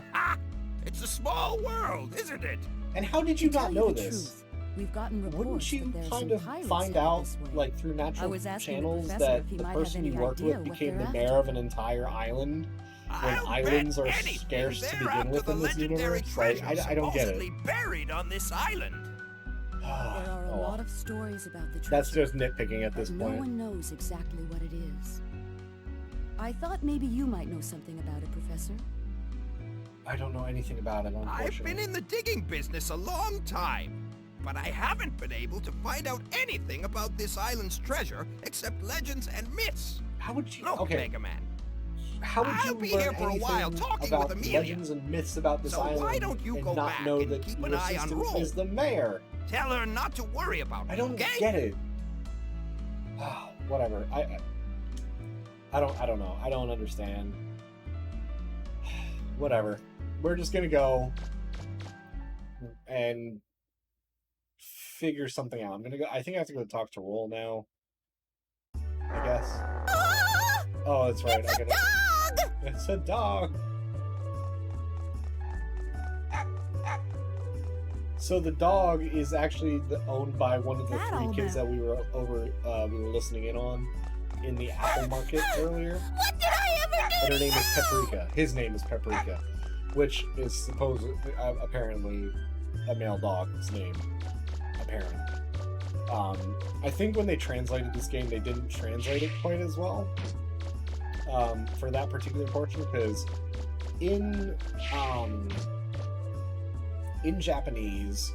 It's a small world, isn't it? And how did you To not tell know the this? truth, we've gotten reports Wouldn't you that there's kind some of pirates find headed out, this way. like through I natural was asking the channels, professor that if he the might have person any you worked idea with what became they're the mayor after. of an entire island? When I'll islands bet are anything scarce to they're begin after with the in this legendary universe? Like, treasure I don't get it. supposedly buried on this island. There are a Oh, lot of stories about the treasure. that's just nitpicking at but this no point. one knows exactly what it is. I thought maybe you might know something about it, Professor. I don't know anything about it, unfortunately. I've been in the digging business a long time, but I haven't been able to find out anything about this island's treasure except legends and myths. How would you... Look, okay, Mega Man, how would I'll you be learn here for a while anything talking about with Amelia. legends and myths about this So island why don't you and go not back know and that keep your an eye on assistant Roll? is the mayor? Tell her not to worry about me, I don't okay? get it. Whatever. I don't know. I don't understand. Whatever. We're just gonna go and figure something out. I'm gonna go. I think I have to go talk to Roll now. I guess. Oh, that's right. It's a dog! It's a dog. So the dog is actually owned by one of the That three old kids man. that we were listening in on in the Apple Market earlier. What did I ever do? And her name is Paprika. His name is Paprika, which is supposedly apparently a male dog's name. Apparently, I think when they translated this game, they didn't translate it quite as well for that particular portion, because in Japanese,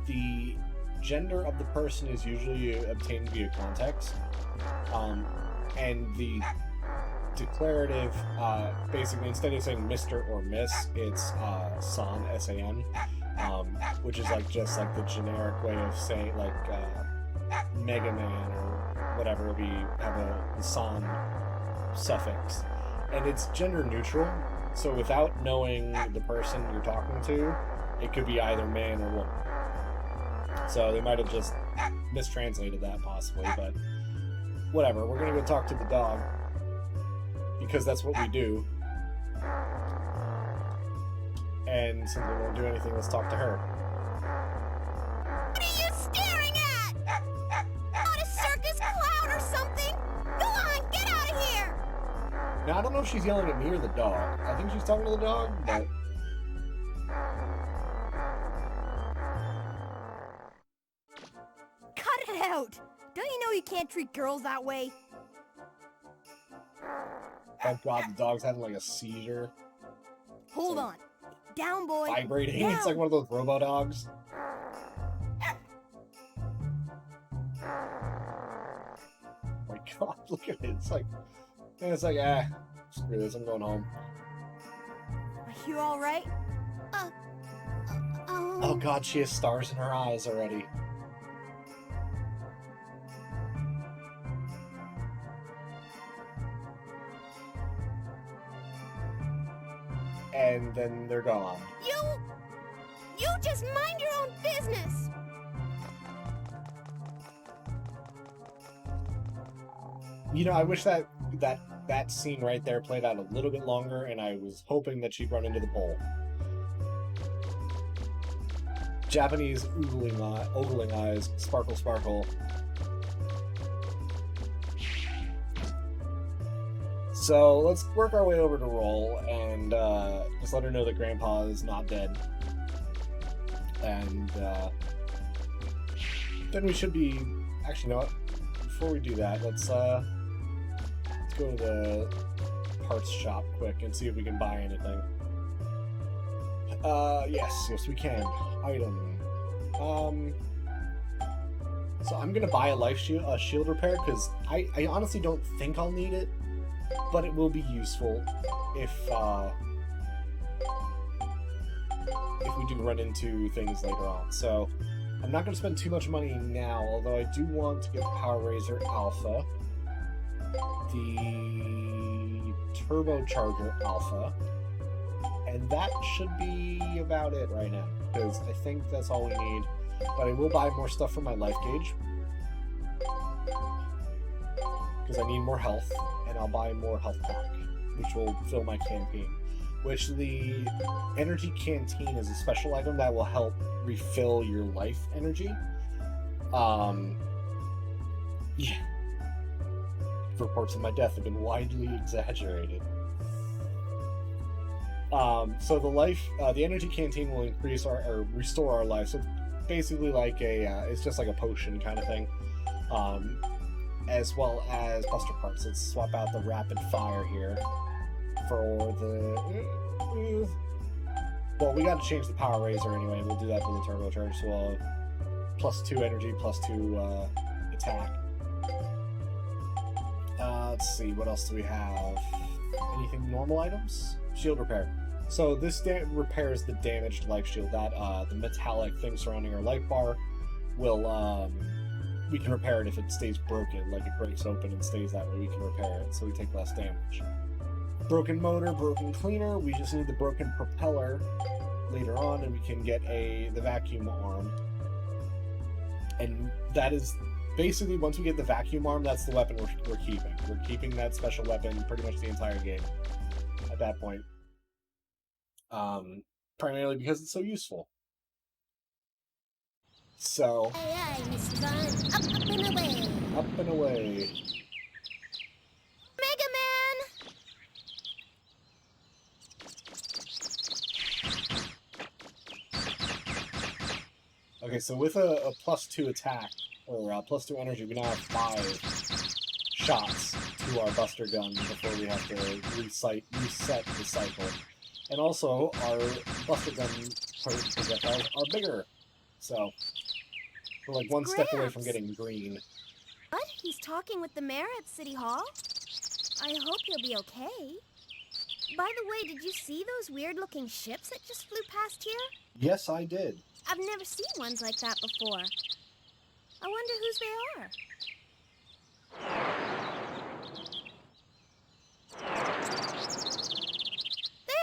the gender of the person is usually obtained via context, and the declarative, basically, instead of saying Mr. or Miss, it's San, S-A-N, which is like just like the generic way of saying like Mega Man or whatever. We have the San suffix, and it's gender neutral. So without knowing the person you're talking to, it could be either man or woman. So they might have just mistranslated that possibly, but whatever. We're gonna go talk to the dog because that's what we do. And since we won't do anything, let's talk to her. What are you staring at? Not a circus clown or something? Go on, get out of here! Now, I don't know if she's yelling at me or the dog. I think she's talking to the dog, but... Cut it out! Don't you know you can't treat girls that way? Thank God the dog's having like a seizure. Hold on. Down, boy. Vibrating. Down. It's like one of those robo dogs. Oh my God, look at it. It's like, screw this, I'm going home. Are you alright? Oh God, she has stars in her eyes already. And then they're gone. You just mind your own business. You know, I wish that scene right there played out a little bit longer, and I was hoping that she'd run into the pole. Japanese ogling eyes, sparkle, sparkle. So let's work our way over to Roll and just let her know that Grandpa is not dead. And then we should be... Actually, you know what? Before we do that, let's go to the parts shop quick and see if we can buy anything. Yes, we can. Item. So I'm gonna buy a shield repair because I honestly don't think I'll need it, but it will be useful if we do run into things later on. So I'm not gonna spend too much money now, although I do want to get the Power Razor Alpha, the Turbocharger Alpha, and that should be about it right now, because I think that's all we need. But I will buy more stuff for my life gauge, because I need more health, and I'll buy more health pack, which will fill my canteen. Which the energy canteen is a special item that will help refill your life energy. Yeah. Reports of my death have been widely exaggerated. So the energy canteen will increase or restore our life. So basically like it's just like a potion kind of thing. As well as Buster Parts. Let's swap out the rapid fire here for the... Well, we gotta change the Power Razor anyway. We'll do that for the Turbocharge. So we'll have +2 energy, +2 attack. Let's see, what else do we have? Anything normal items? Shield repair. So this repairs the damaged life shield. That the metallic thing surrounding our life bar will we can repair it if it stays broken, like it breaks open and stays that way. We can repair it, so we take less damage. Broken motor, broken cleaner. We just need the broken propeller later on, and we can get the vacuum arm. And that is basically, once we get the vacuum arm, that's the weapon we're keeping. We're keeping that special weapon pretty much the entire game at that point. Primarily because it's so useful. So, Aye, Mr. Bond. Up and away. up and away. Mega Man! Okay, so with a +2 attack, or +2 energy, we now have 5 shots to our Buster gun before we have to reset the cycle. And also, our Buster gun projectiles are bigger. So, we're like one step away from getting green. What? He's talking with the mayor at City Hall? I hope he'll be okay. By the way, did you see those weird-looking ships that just flew past here? Yes, I did. I've never seen ones like that before. I wonder whose they are.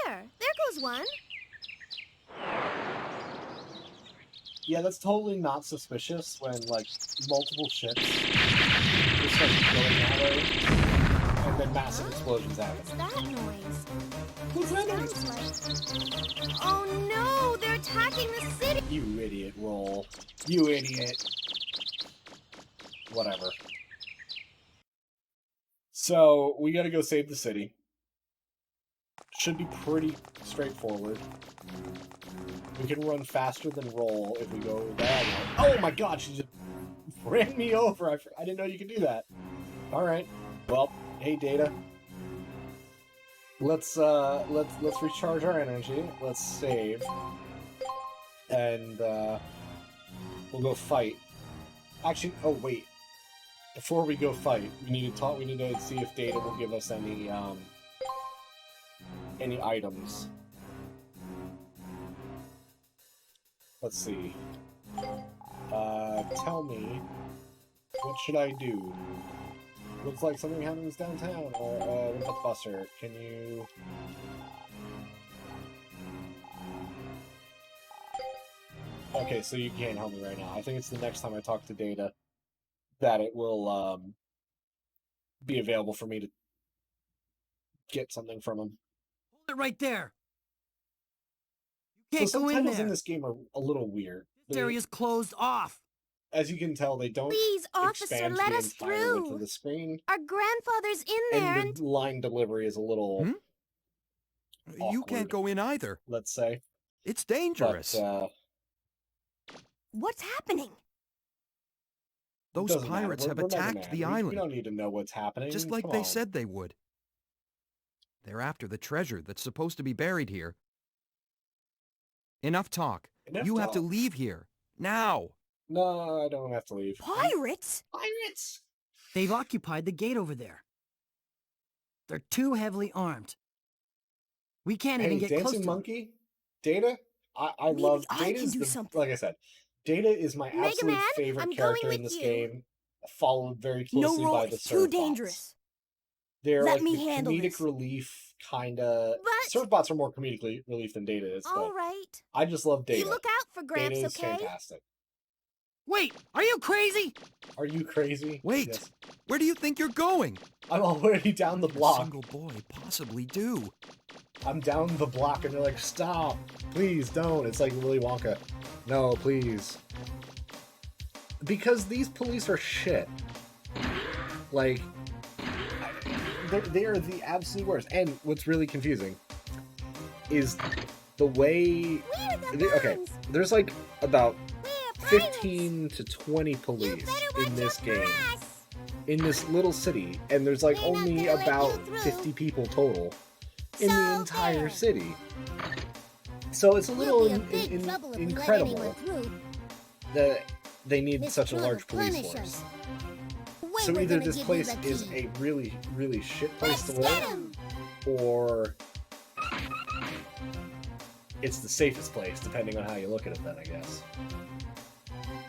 There goes one. Yeah, that's totally not suspicious when, like, multiple ships just start going that way, and then massive explosions happen. What's that noise? What's that noise? Sounds like... Oh no! They're attacking the city! You idiot, Roll. You idiot. Whatever. So, we gotta go save the city. Should be pretty straightforward. We can run faster than roll if we go that way. Oh my god, she just ran me over. I didn't know you could do that. Alright. Well, hey Data. Let's recharge our energy. Let's save. And we'll go fight. Actually, oh wait. Before we go fight, we need to see if Data will give us any items. Let's see. Tell me, what should I do? Looks like something happens downtown, or what about the buster? Can you... Okay, so you can't help me right now. I think it's the next time I talk to Data that it will be available for me to get something from him. Hold it right there. You can't So go in subtitles there. in this game are a little weird. This area's closed off. As you can tell, they don't Please, officer, expand let the us entire width through. of the screen, Our grandfather's in there, and the line delivery is a little, You awkward. can't go in either. let's say. It's But dangerous. What's happening? Those doesn't matter. pirates have We're Mega attacked Man. the We island, don't need to know what's happening. just like Come they on. said they would. They're after the treasure that's supposed to be buried here. Enough talk. Enough You have to talk. leave here. Now! No, I don't have to leave. Pirates? Pirates! They've occupied the gate over there. They're too heavily armed. We can't Hey, even get close Dancing to them. Monkey, Data. I Maybe love I Data. can do something. Like I said, Data is my Mega absolute Man, favorite I'm going character in with this you. game. Followed very No closely roll, by the it's too Surfbots. dangerous. They're Let like me the handle comedic this. relief kind of. But- Surfbots are more comedic relief than Data is, all but right. I just love Data. You look out for Gramps, Data is okay? fantastic. Wait, are you crazy? Are you crazy? Wait! Yes. Where do you think you're going? I'm already down the A block. single boy possibly do. I'm down the block and they're like, stop, please don't. It's like Willy Wonka. No, please. Because these police are shit. Like, they are the absolute worst. And what's really confusing is the way... We're the Okay, ones. there's like about We're pirates. 15 to 20 You police better in watch this your game. press. In this little city. And there's like We're not only gonna let about you through. 50 people total in the So entire there. city. So it's a We'll little be in big trouble if we let incredible anyone through. that they need Miss such a Truth large police punish force. us. When So we're either gonna this give place you the is key. a really, really shit place Let's to get live, 'em. or it's the safest place, depending on how you look at it then, I guess.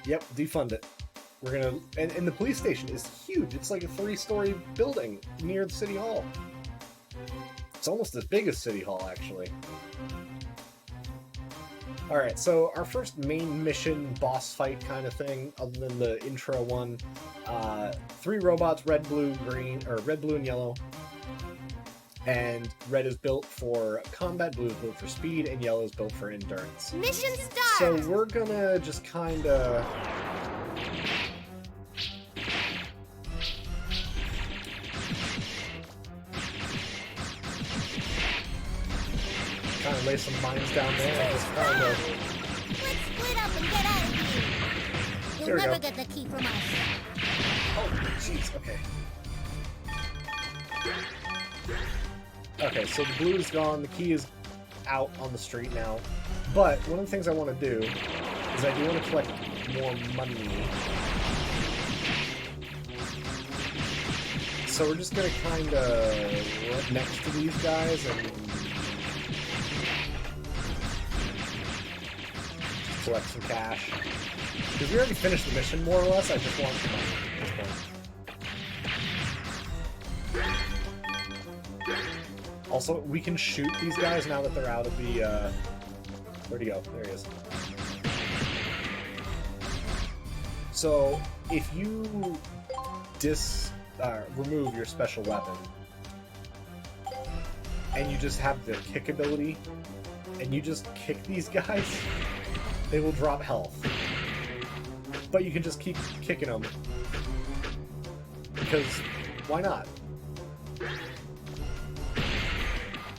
Yep, defund it. We're gonna... And the police station is huge. It's like a 3-story building near the City Hall. It's almost as big as City Hall, actually. Alright, so our first main mission, boss fight kind of thing, other than the intro one, 3 robots, red, blue, green, or red, blue, and yellow. And red is built for combat, blue is built for speed, and yellow is built for endurance. Mission So start. we're gonna just kinda... Kind of lay some mines down there and just kind of... Let's split up and get out of here. You'll There we never go. get the key from us. Oh, jeez, okay. Okay, so the blue is gone, the key is out on the street now. But one of the things I want to do is I do want to collect more money. So we're just gonna kind of run next to these guys and collect some cash. Because we already finished the mission, more or less. I just want some money at this point. Also, we can shoot these guys now that they're out of the, where'd he go? There he is. So, if you remove your special weapon, and you just have the kick ability, and you just kick these guys, they will drop health. But you can just keep kicking them. Because, why not?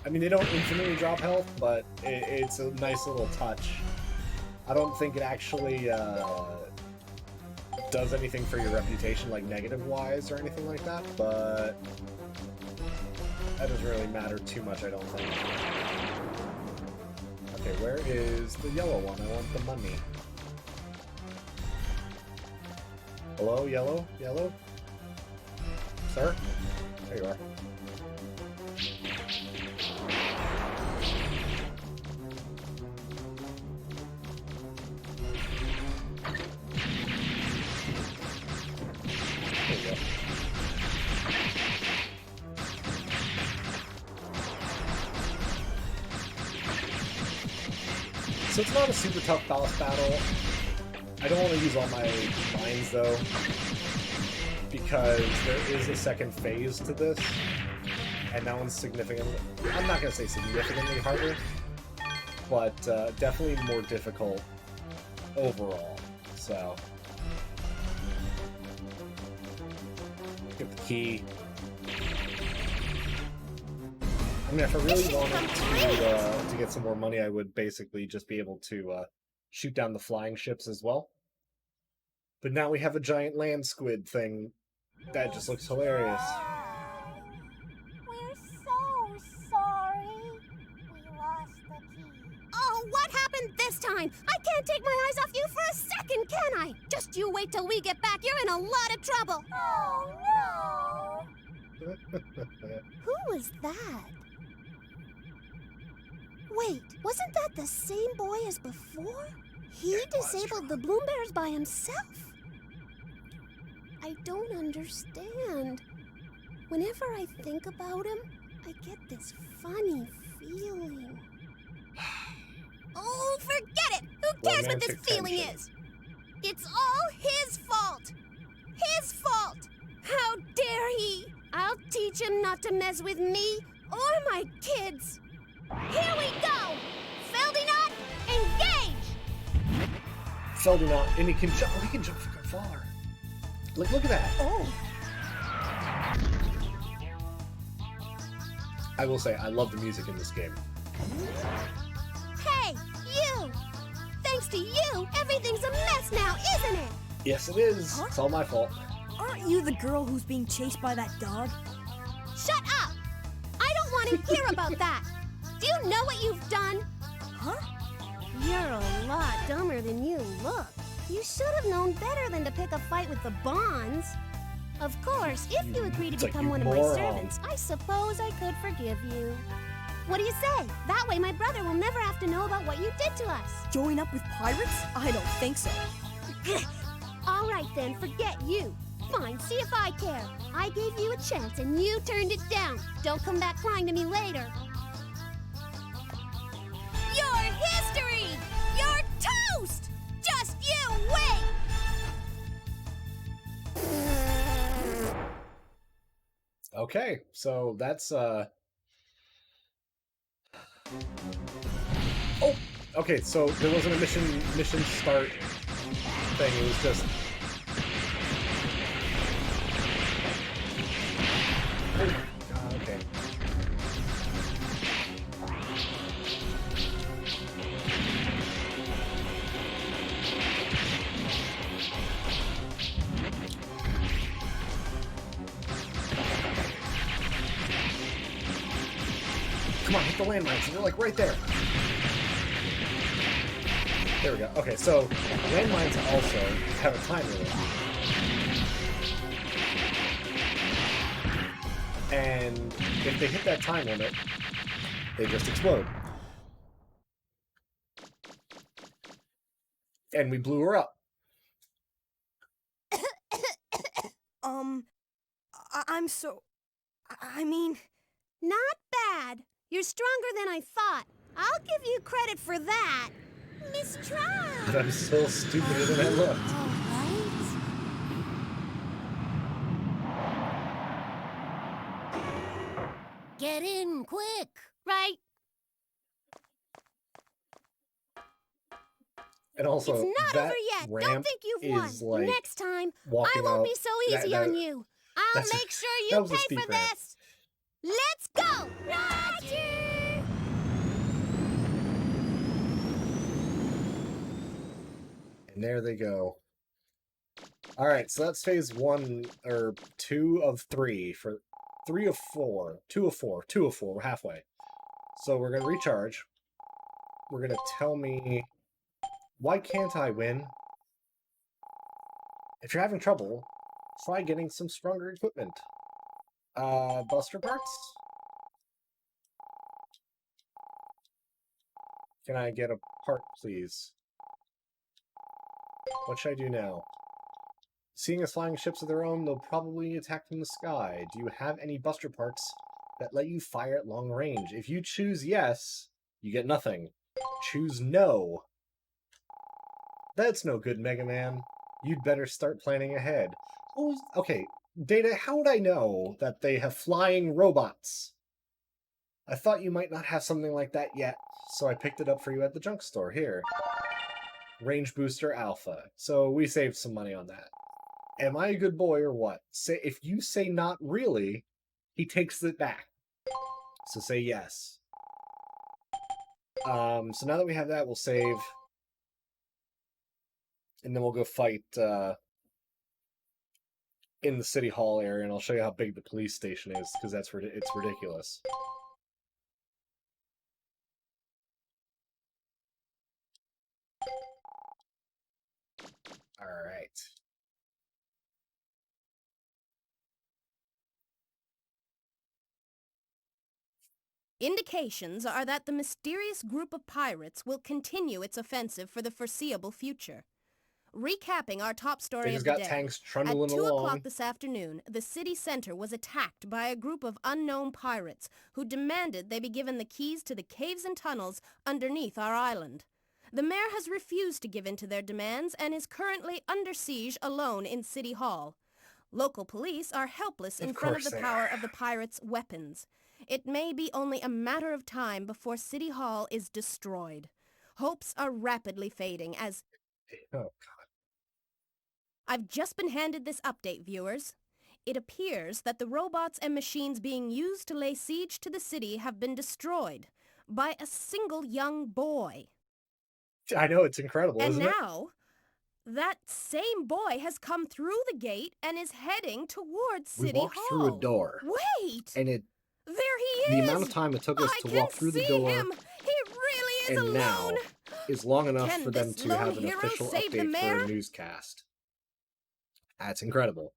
I mean, they don't infinitely drop health, but it's a nice little touch. I don't think it actually does anything for your reputation, like negative-wise or anything like that, but that doesn't really matter too much, I don't think. Okay, where is the yellow one? I want the money. Hello, yellow? Yellow? Sir? There you are. There you go. So it's not a super tough boss battle. I don't want to use all my lines though, because there is a second phase to this, and that one's significantly, I'm not going to say significantly harder, but definitely more difficult overall, so. Get the key. I mean, if I really wanted to get some more money, I would basically just be able to shoot down the flying ships as well. But now we have a giant land squid thing that just looks hilarious. We're so sorry. We lost the key. Oh, what happened this time? I can't take my eyes off you for a second, can I? Just you wait till we get back. You're in a lot of trouble. Oh, no. Who was that? Wait, wasn't that the same boy as before? He disabled the Bloom Bears by himself? I don't understand. Whenever I think about him, I get this funny feeling. Oh, forget it! Who cares what this feeling is? It's all his fault! His fault! How dare he! I'll teach him not to mess with me or my kids! Here we go! Feldinot, engage! Feldinot, and he can jump. Oh, he can jump fucking far. Look at that. Oh. I will say, I love the music in this game. Hey, you! Thanks to you, everything's a mess now, isn't it? Yes, it is. Huh? It's all my fault. Aren't you the girl who's being chased by that dog? Shut up! I don't want to hear about that! Do you know what you've done? Huh? You're a lot dumber than you look. You should have known better than to pick a fight with the Bonds. Of course, if you agree to It's like become you one of my moron. servants, I suppose I could forgive you. What do you say? That way my brother will never have to know about what you did to us. Join up with pirates? I don't think so. All right then, forget you. Fine, see if I care. I gave you a chance and you turned it down. Don't come back crying to me later. Your history! You're toast! Just you wait! Okay, so that's Oh, okay, so there wasn't a mission start thing, it was just oh, okay. Come on, hit the landmines. They're like right there. There we go. Okay, so landmines also have a time limit. And if they hit that time limit, they just explode. And we blew her up. I'm so... I mean... Not bad. You're stronger than I thought. I'll give you credit for that. Miss Try. But I'm still stupider than I looked. All right. Get in quick. Right. And also, It's not that over yet. ramp Don't think you've won. is like Next time, I walking won't out- be so easy that- on you. I'll that's a- make sure that you was a pay steep for ramp. this. Let's go. Roger! And there they go. Alright, so that's phase 1, or 2 of 3, for 3 of 4. 2 of 4. 2 of 4, we're halfway. So we're going to recharge. We're going to tell me... Why can't I win? If you're having trouble, try getting some stronger equipment. Buster parts? Can I get a part, please? What should I do now? Seeing as flying ships of their own, they'll probably attack from the sky. Do you have any buster parts that let you fire at long range? If you choose yes, you get nothing. Choose no. That's no good, Mega Man. You'd better start planning ahead. Oh, okay, Data, how would I know that they have flying robots? I thought you might not have something like that yet, so I picked it up for you at the junk store. Here. Range Booster Alpha. So we saved some money on that. Am I a good boy or what? Say, if you say not really, he takes it back. So say yes. So now that we have that, we'll save. And then we'll go fight in the City Hall area, and I'll show you how big the police station is, because it's ridiculous. Alright. Indications are that the mysterious group of pirates will continue its offensive for the foreseeable future. Recapping our top story They of just the got day, tanks at trundling 2 along. o'clock this afternoon, the city center was attacked by a group of unknown pirates who demanded they be given the keys to the caves and tunnels underneath our island. The mayor has refused to give in to their demands and is currently under siege alone in City Hall. Local police are helpless in front of the power of the pirates' weapons. It may be only a matter of time before City Hall is destroyed. Hopes are rapidly fading as... Oh, God. I've just been handed this update, viewers. It appears that the robots and machines being used to lay siege to the city have been destroyed by a single young boy. I know, it's incredible, And isn't it? now, that same boy has come through the gate and is heading towards City Hall. We walked through a door. Wait! And it... There he The is! amount of time it took us I to walk can through the see door him. He really is and now alone! is long enough Can for them this to lone have an hero official save the update for mayor? a newscast. That's incredible.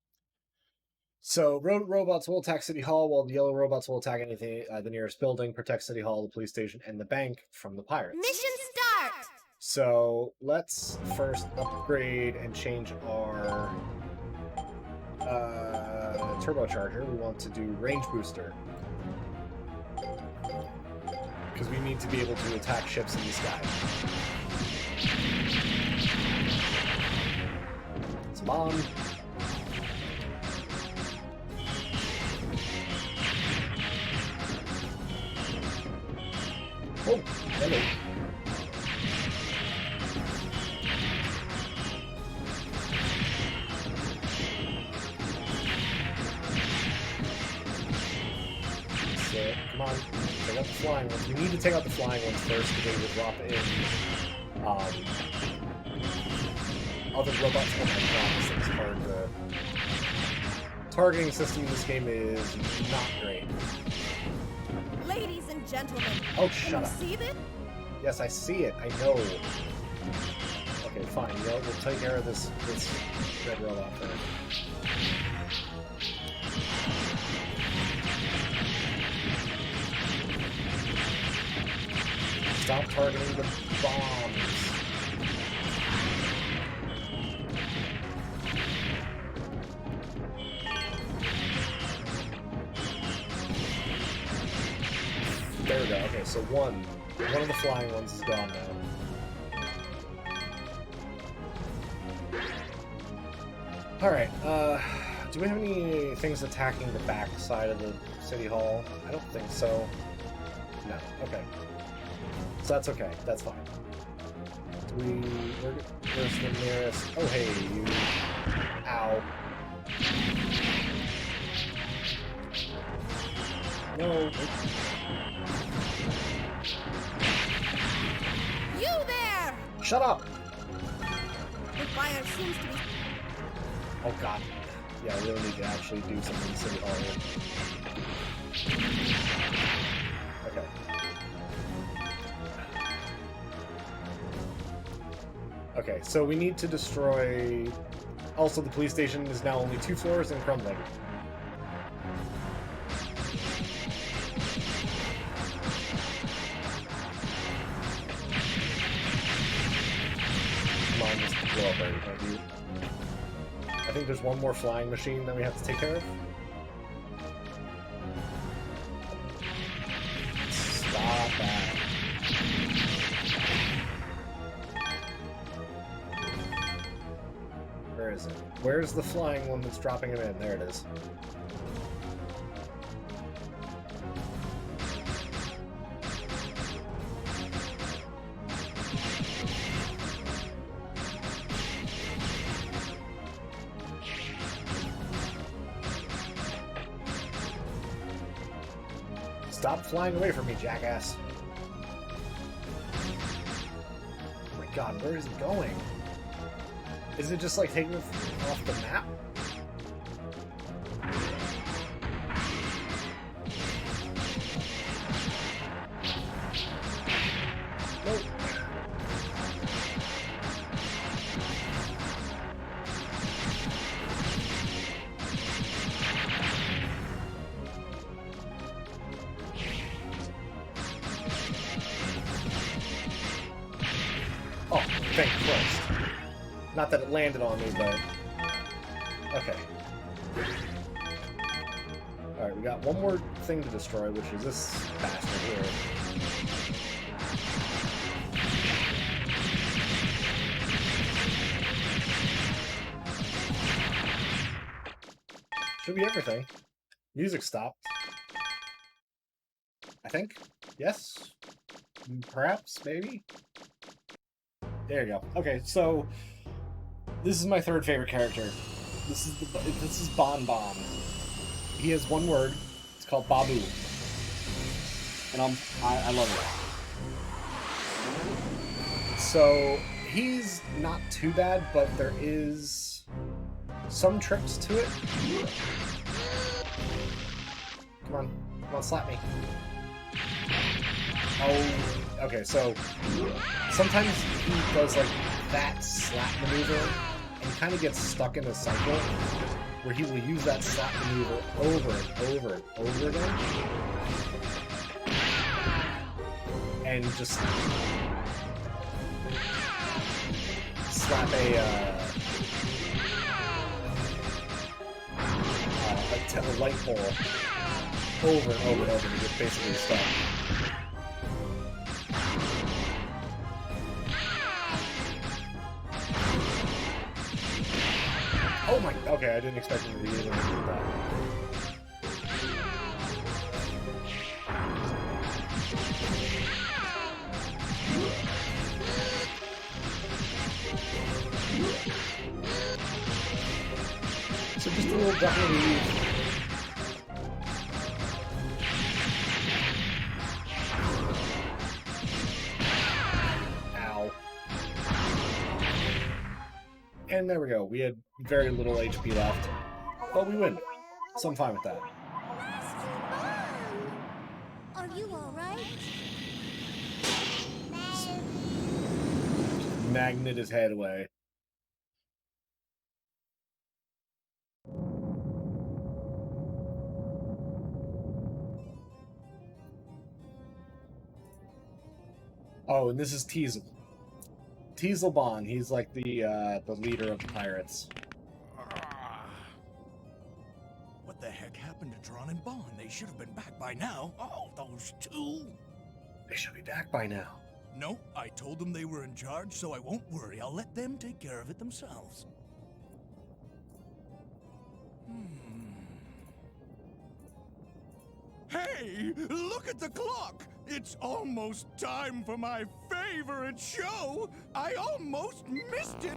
So, robots will attack City Hall, while the yellow robots will attack anything the nearest building, protect City Hall, the police station, and the bank from the pirates. Mission start! So, let's first upgrade and change our turbocharger. We want to do range booster. Because we need to be able to attack ships in the sky. It's a bomb. Oh, hello. So, come on, take out the flying ones. We need to take out the flying ones first because they will drop in other robots. Oh my god, this thing's hard to... Targeting system in this game is not great. Ladies and gentlemen, Oh, can shut you up. see this? Yes, I see it. I know. Okay, fine. We'll take care of this red robot first. Stop targeting the bombs. There we go. Okay, so one of the flying ones is gone now. Alright, do we have any things attacking the back side of the City Hall? I don't think so. No, okay. So that's okay, that's fine. Where's the nearest... Oh, hey, you... Ow. No. You there! Shut up! The fire seems to be... Oh god. Yeah, I really need to actually do something in City Hall here. Okay. Okay, so we need to destroy... Also, the police station is now only 2 floors and crumbling. Come on, just blow up everything, dude. I think there's one more flying machine that we have to take care of. Stop that. Where is it? Where's the flying one that's dropping him in? There it is. Stop flying away from me, jackass. Oh my god, where is it going? Is it just like taking it off the map? Nope. Oh, thank Christ. Not that it landed on me, but... Okay. Alright, we got one more thing to destroy, which is this bastard here. Should be everything. Music stopped. I think? Yes? Perhaps? Maybe? There you go. Okay, so... This is my third favorite character. This is Bon Bon. He has one word. It's called Babu, and I love it. So he's not too bad, but there is some tricks to it. Come on, slap me. Oh, okay. So sometimes he does like that slap maneuver and kind of gets stuck in a cycle where he will use that slap maneuver over and over and over again and just slap a light pole over and over and over to get basically stuck. Oh my, okay, I didn't expect him to be able to do that. So just a little definitely... Ow. And there we go. We had very little HP left, but we win. So I'm fine with that. Are you alright? Magnet his head away. Oh, and this is Teasel. Teasel Bon. He's like the leader of the pirates. What the heck happened to Tron and Bond? They should have been back by now. Oh, those two. They should be back by now. No, I told them they were in charge, so I won't worry. I'll let them take care of it themselves. Hey, look at the clock! It's almost time for my favorite show! I almost missed it!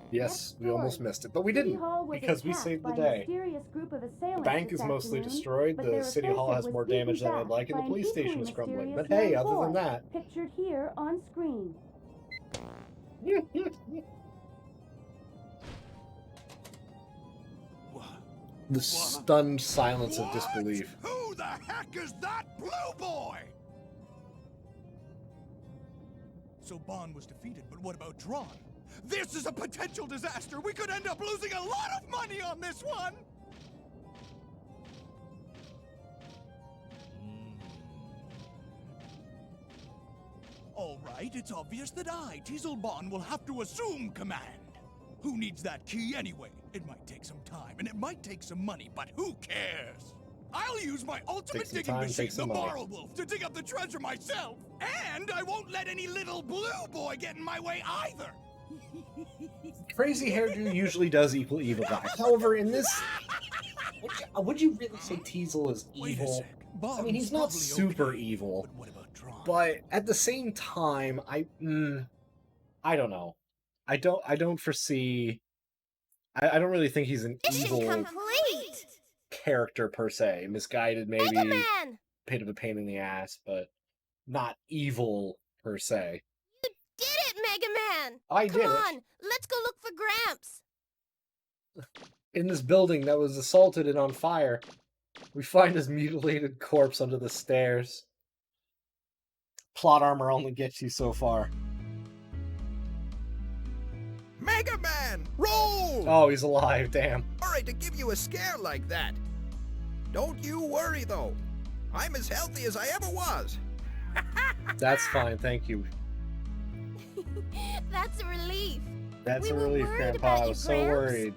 Yes, we almost missed it, but we didn't, because we saved the day. The bank is mostly destroyed, the City Hall has more damage than I'd like, and the police station is crumbling. But hey, other than that... Pictured here on screen. The stunned silence of disbelief. Who the heck is that blue boy? So Bond was defeated, but what about Tron? This is a potential disaster. We could end up losing a lot of money on this one. All right, it's obvious that I, Teasel Bond, will have to assume command. Who needs that key anyway? It might take some time, and it might take some money, but who cares? I'll use my ultimate digging machine, the Moral Wolf, to dig up the treasure myself. And I won't let any little blue boy get in my way either. Crazy hairdo usually does equal evil guy. However, in this, would you really say Teasel is evil? I mean, he's not super evil, But what about Tron? but at the same time, I don't know. I don't foresee. I don't really think he's an Mission evil complete! character per se. Misguided, maybe. Mega Man! Bit of a pain in the ass, but not evil per se. Did it, Mega Man! I Come did it. on, let's go look for Gramps. In this building that was assaulted and on fire, we find his mutilated corpse under the stairs. Plot armor only gets you so far. Mega Man, roll! Oh, he's alive, damn. Sorry to give you a scare like that. Don't you worry, though. I'm as healthy as I ever was. That's fine, thank you. That's a relief. That's We a were relief, worried Grandpa. about I you, was so Gramps. worried.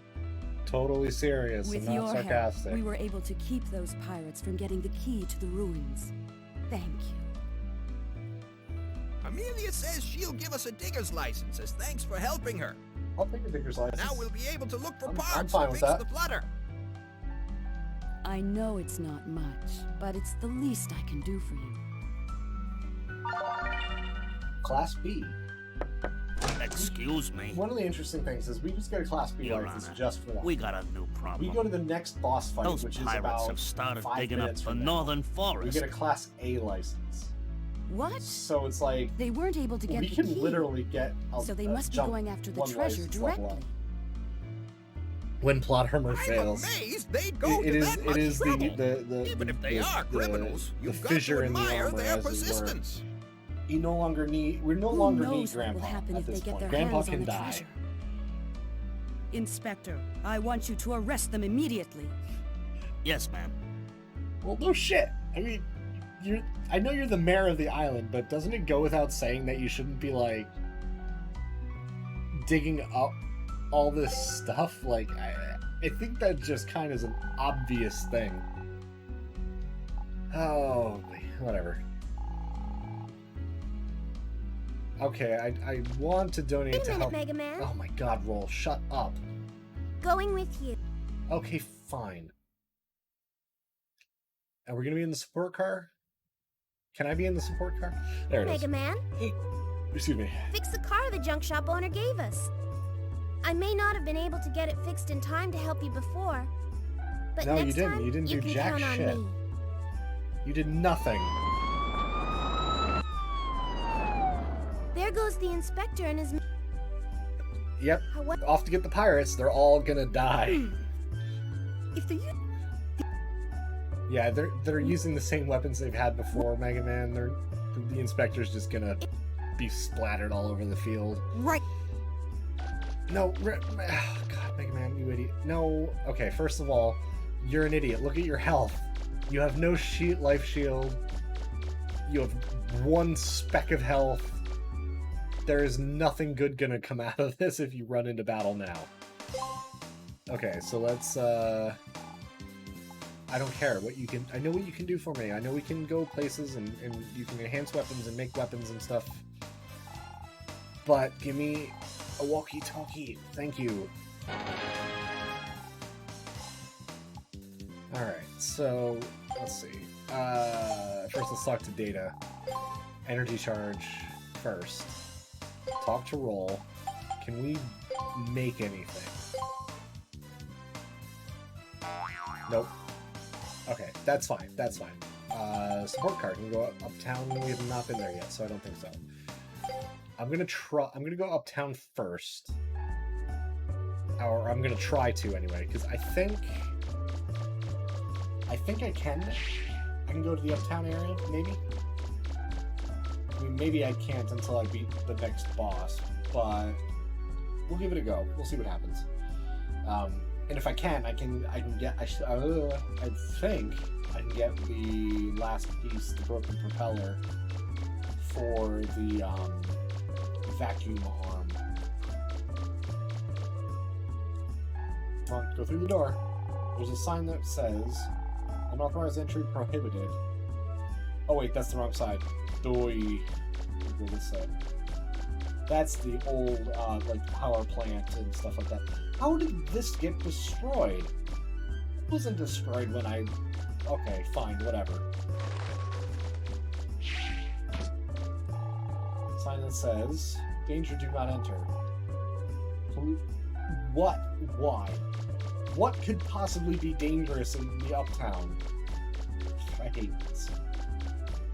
Totally serious With and not your help, sarcastic. we were able to keep those pirates from getting the key to the ruins. Thank you. Amelia says she'll give us a digger's license as thanks for helping her. I'll take a digger's license. Now we'll be able to look for I'm parts fine to with fix that. the flutter. I know it's not much, but it's the least I can do for you. Class B. Excuse me. One of the interesting things is we just get a Class B Your license Honor, just for that. we got a new We problem. go to the next boss fight, Those which is pirates about have started 5 digging up minutes the from now. northern We forest. get a Class A license. What? So it's like They weren't able to get we the can key. literally get a So they a must be jump going after the one treasure license level directly. up. When plot armor I'm fails. amazed they'd go It to is that it much is trouble. the Even if they are criminals, the you've got fissure to in the admire armor, their as it were. persistence. We no longer need Who Grandpa knows what will at happen if this they get point. their Grandpa hands can on the die. treasure? Inspector, I want you to arrest them immediately. Yes, ma'am. Well, no shit. I mean, I know you're the mayor of the island, but doesn't it go without saying that you shouldn't be like digging up all this stuff? Like, I think that just kind of is an obvious thing. Oh, whatever. Okay, I want to donate Wait a to minute, help. Mega Man. Oh my God, Roll, shut up. Going with you. Okay, fine. Are we gonna be in the support car? Can I be in the support car? There it is. Mega Man, Excuse me. fix the car the junk shop owner gave us. I may not have been able to get it fixed in time to help you before, but No, you next didn't. time You didn't do can jack count on shit. me. You did nothing. There goes the inspector and his. Yep. What? Off to get the pirates. They're all gonna die. If the Yeah, they're using the same weapons they've had before, Mega Man. The inspector's just gonna be splattered all over the field. right. No, oh, God, Mega Man, you idiot. No. Okay, first of all, you're an idiot. Look at your health. You have no life shield. You have 1 speck of health. There is nothing good gonna come out of this if you run into battle now. Okay, so let's, I don't care what you can. I know what you can do for me. I know we can go places and you can enhance weapons and make weapons and stuff. But give me a walkie-talkie. Thank you. Alright, so let's see. First let's talk to Data. Energy charge first. Talk to Roll. Can we make anything? Nope. Okay, that's fine. That's fine. Support card can go uptown. We have not been there yet, so I don't think so. I'm gonna go uptown first. Or I'm gonna try to anyway, because I think I think I can. I can go to the uptown area, maybe? I mean, maybe I can't until I beat the next boss, but we'll give it a go. We'll see what happens. And if I can, I can get. I think I can get the last piece, the broken propeller, for the vacuum arm. Come on, go through the door. There's a sign that says unauthorized entry prohibited. Oh wait, that's the wrong side. Doi. Go this side. That's the old like power plant and stuff like that. How did this get destroyed? It wasn't destroyed when I... Okay, fine, whatever. Sign that says, danger, do not enter. What? Why? What could possibly be dangerous in the uptown? I hate this.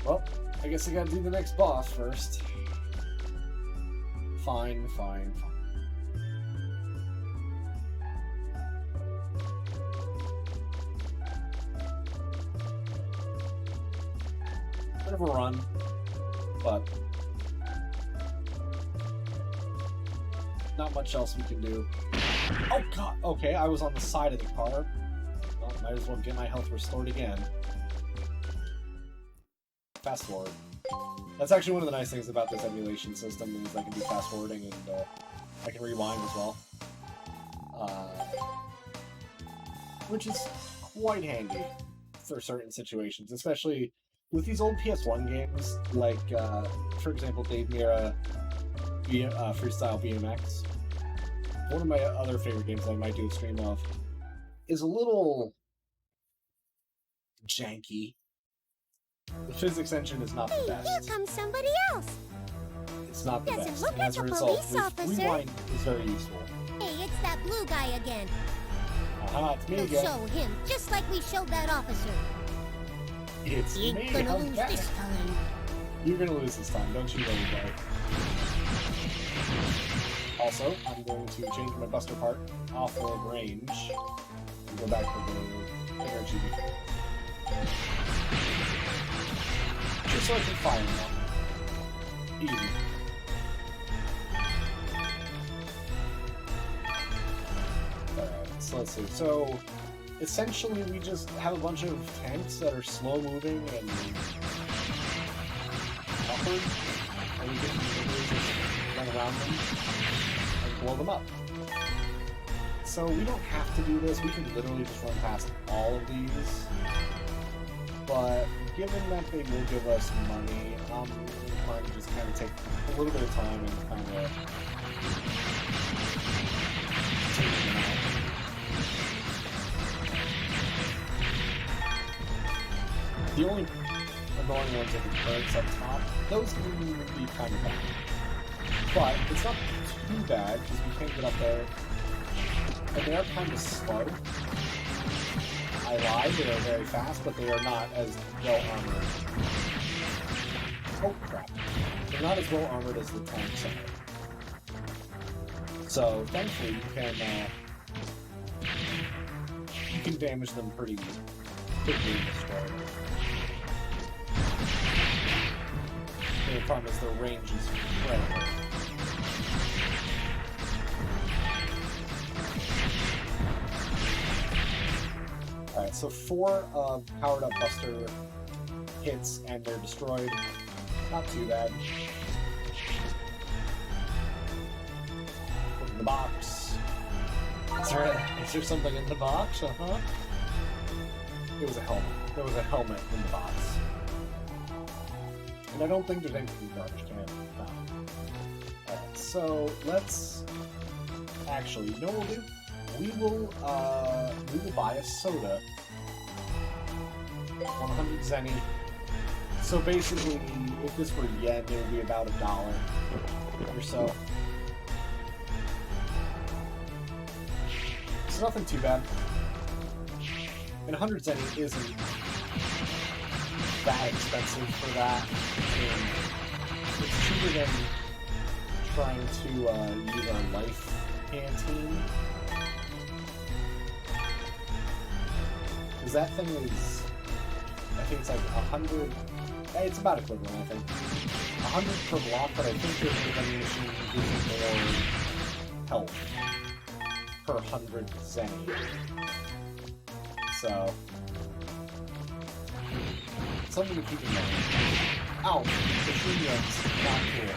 Well, I guess I gotta do the next boss first. Fine. Bit of a run, but not much else we can do. Oh god! Okay, I was on the side of the car. Well, might as well get my health restored again. Fast forward. That's actually one of the nice things about this emulation system is I can do fast forwarding and I can rewind as well. Which is quite handy for certain situations, especially with these old PS1 games, like, for example, Dave Mirra Freestyle BMX. One of my other favorite games I might do a stream of is a little janky. The physics engine is not the best. Here comes somebody else. It's not the Doesn't best. look And as a like a result, police officer. rewind is very useful. Hey, it's that blue guy again. Aha, it's me We'll again. show him, just like we showed that officer. It's You me. ain't gonna I'm lose back. this time. You're gonna lose this time, don't you worry about it. Also, I'm going to change my Buster part off of range and go back to the energy. Just so I can fire them. Easy. Alright, so let's see. So, essentially we just have a bunch of tanks that are slow moving and awkward, and we can just run around them and blow them up. So we don't have to do this, we can literally just run past all of these, but given that they will give us money, I'm inclined to just kind of take a little bit of time and kind of take them out. The only annoying ones are the turrets up top. Those can be kind of bad. But it's not too bad, because we can get up there. And they are kind of slow. I lied, they are very fast, but they are not as well armored. Oh crap. They're not as well armored as the tanks are. So, thankfully, you can damage them pretty quickly and destroy them. The problem is their range is incredible. Alright, so 4 powered up Buster hits and they're destroyed. Not too bad. Put in the box. Is there something in the box? Uh-huh. It was a helmet. There was a helmet in the box. And I don't think there's anything garbage can found. Alright, so let's... Actually, you know what we'll do? We will buy a soda. 100 zenny. So basically, if this were yen, it would be about $1 or so. It's nothing too bad. And 100 zenny isn't that expensive for that. And it's cheaper than trying to use our life canteen. Because that thing is, I think it's like 100, it's about equivalent, I think. 100 per block, but I think the vending machine gives you more health per 100 zenny. So, something to keep in mind. Ow! The machine gun's not cool.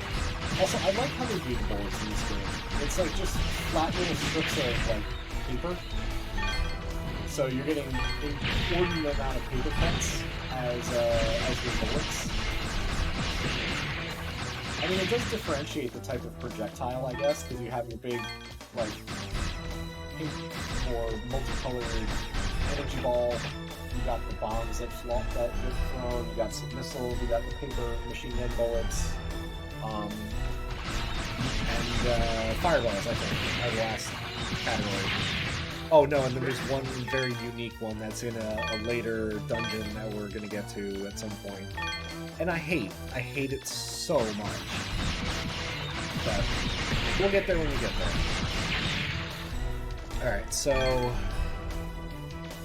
Also, I like how they do the bullets in this game. It's like just flat little strips of, like, paper. So you're getting an inordinate amount of paper cuts as your bullets. I mean, it does differentiate the type of projectile, I guess, because you have your big, like, pink or multicolored energy ball. You got the bombs that get thrown. You got some missiles. You got the paper machine gun bullets. And fireballs, I think, are the last category. Oh no, and then there's one very unique one that's in a later dungeon that we're gonna get to at some point. And I hate it so much. But we'll get there when we get there. Alright, so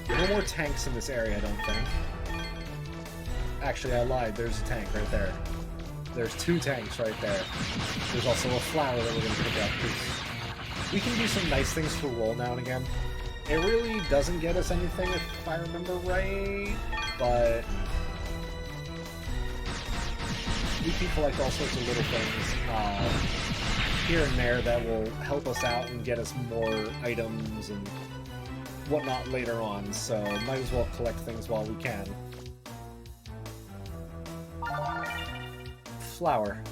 no more tanks in this area, I don't think. Actually, I lied, there's a tank right there. There's 2 tanks right there. There's also a flower that we're gonna pick up. We can do some nice things for roll now and again. It really doesn't get us anything if I remember right, but we can collect all sorts of little things here and there that will help us out and get us more items and whatnot later on, so might as well collect things while we can. Flower.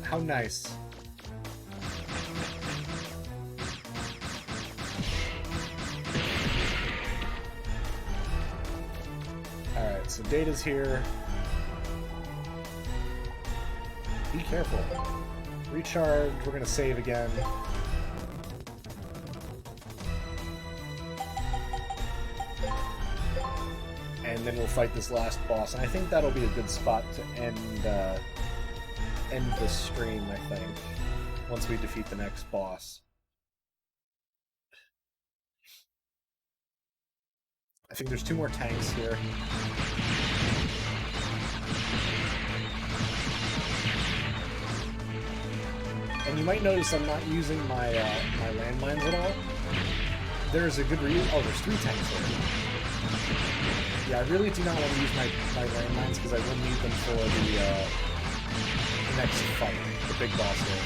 How nice. Alright, so Data's here. Be careful. Recharge, we're gonna save again. And then we'll fight this last boss, and I think that'll be a good spot to end the stream, I think, once we defeat the next boss. I think there's 2 more tanks here. And you might notice I'm not using my my landmines at all. There's a good reason. Oh, there's 3 tanks here. Yeah, I really do not want to use my landmines because I will need them for the next fight, the big boss here.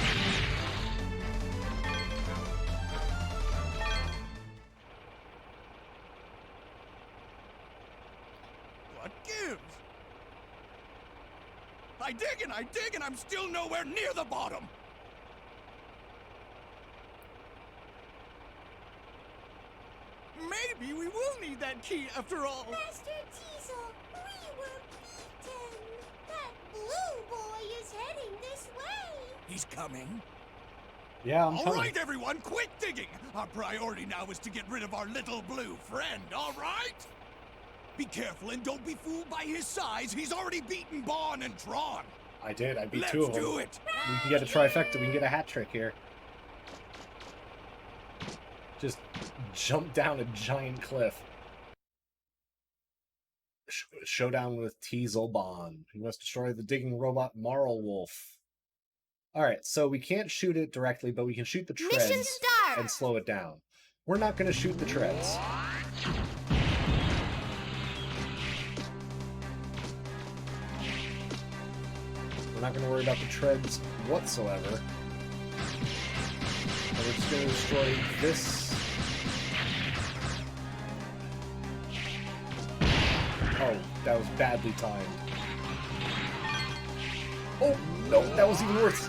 What gives? I dig and I'm still nowhere near the bottom! Maybe we will need that key after all! Master Teasel, we were beaten. That blue boy is heading this way. He's coming. Yeah, I'm All coming. right, everyone, quit digging! Our priority now is to get rid of our little blue friend, all right? Be careful and don't be fooled by his size. He's already beaten Bon and Tron. I did. I beat Let's 2 of them. do it! We can get a trifecta. We can get a hat trick here. Just jump down a giant cliff. Showdown with Teaselbon. You must destroy the digging robot Marl Wolf. Alright, so we can't shoot it directly, but we can shoot the Mission treads start! and slow it down. We're not going to shoot the treads. We're not going to worry about the treads whatsoever. And we're just going to destroy this. Oh, that was badly timed. Oh, no, that was even worse.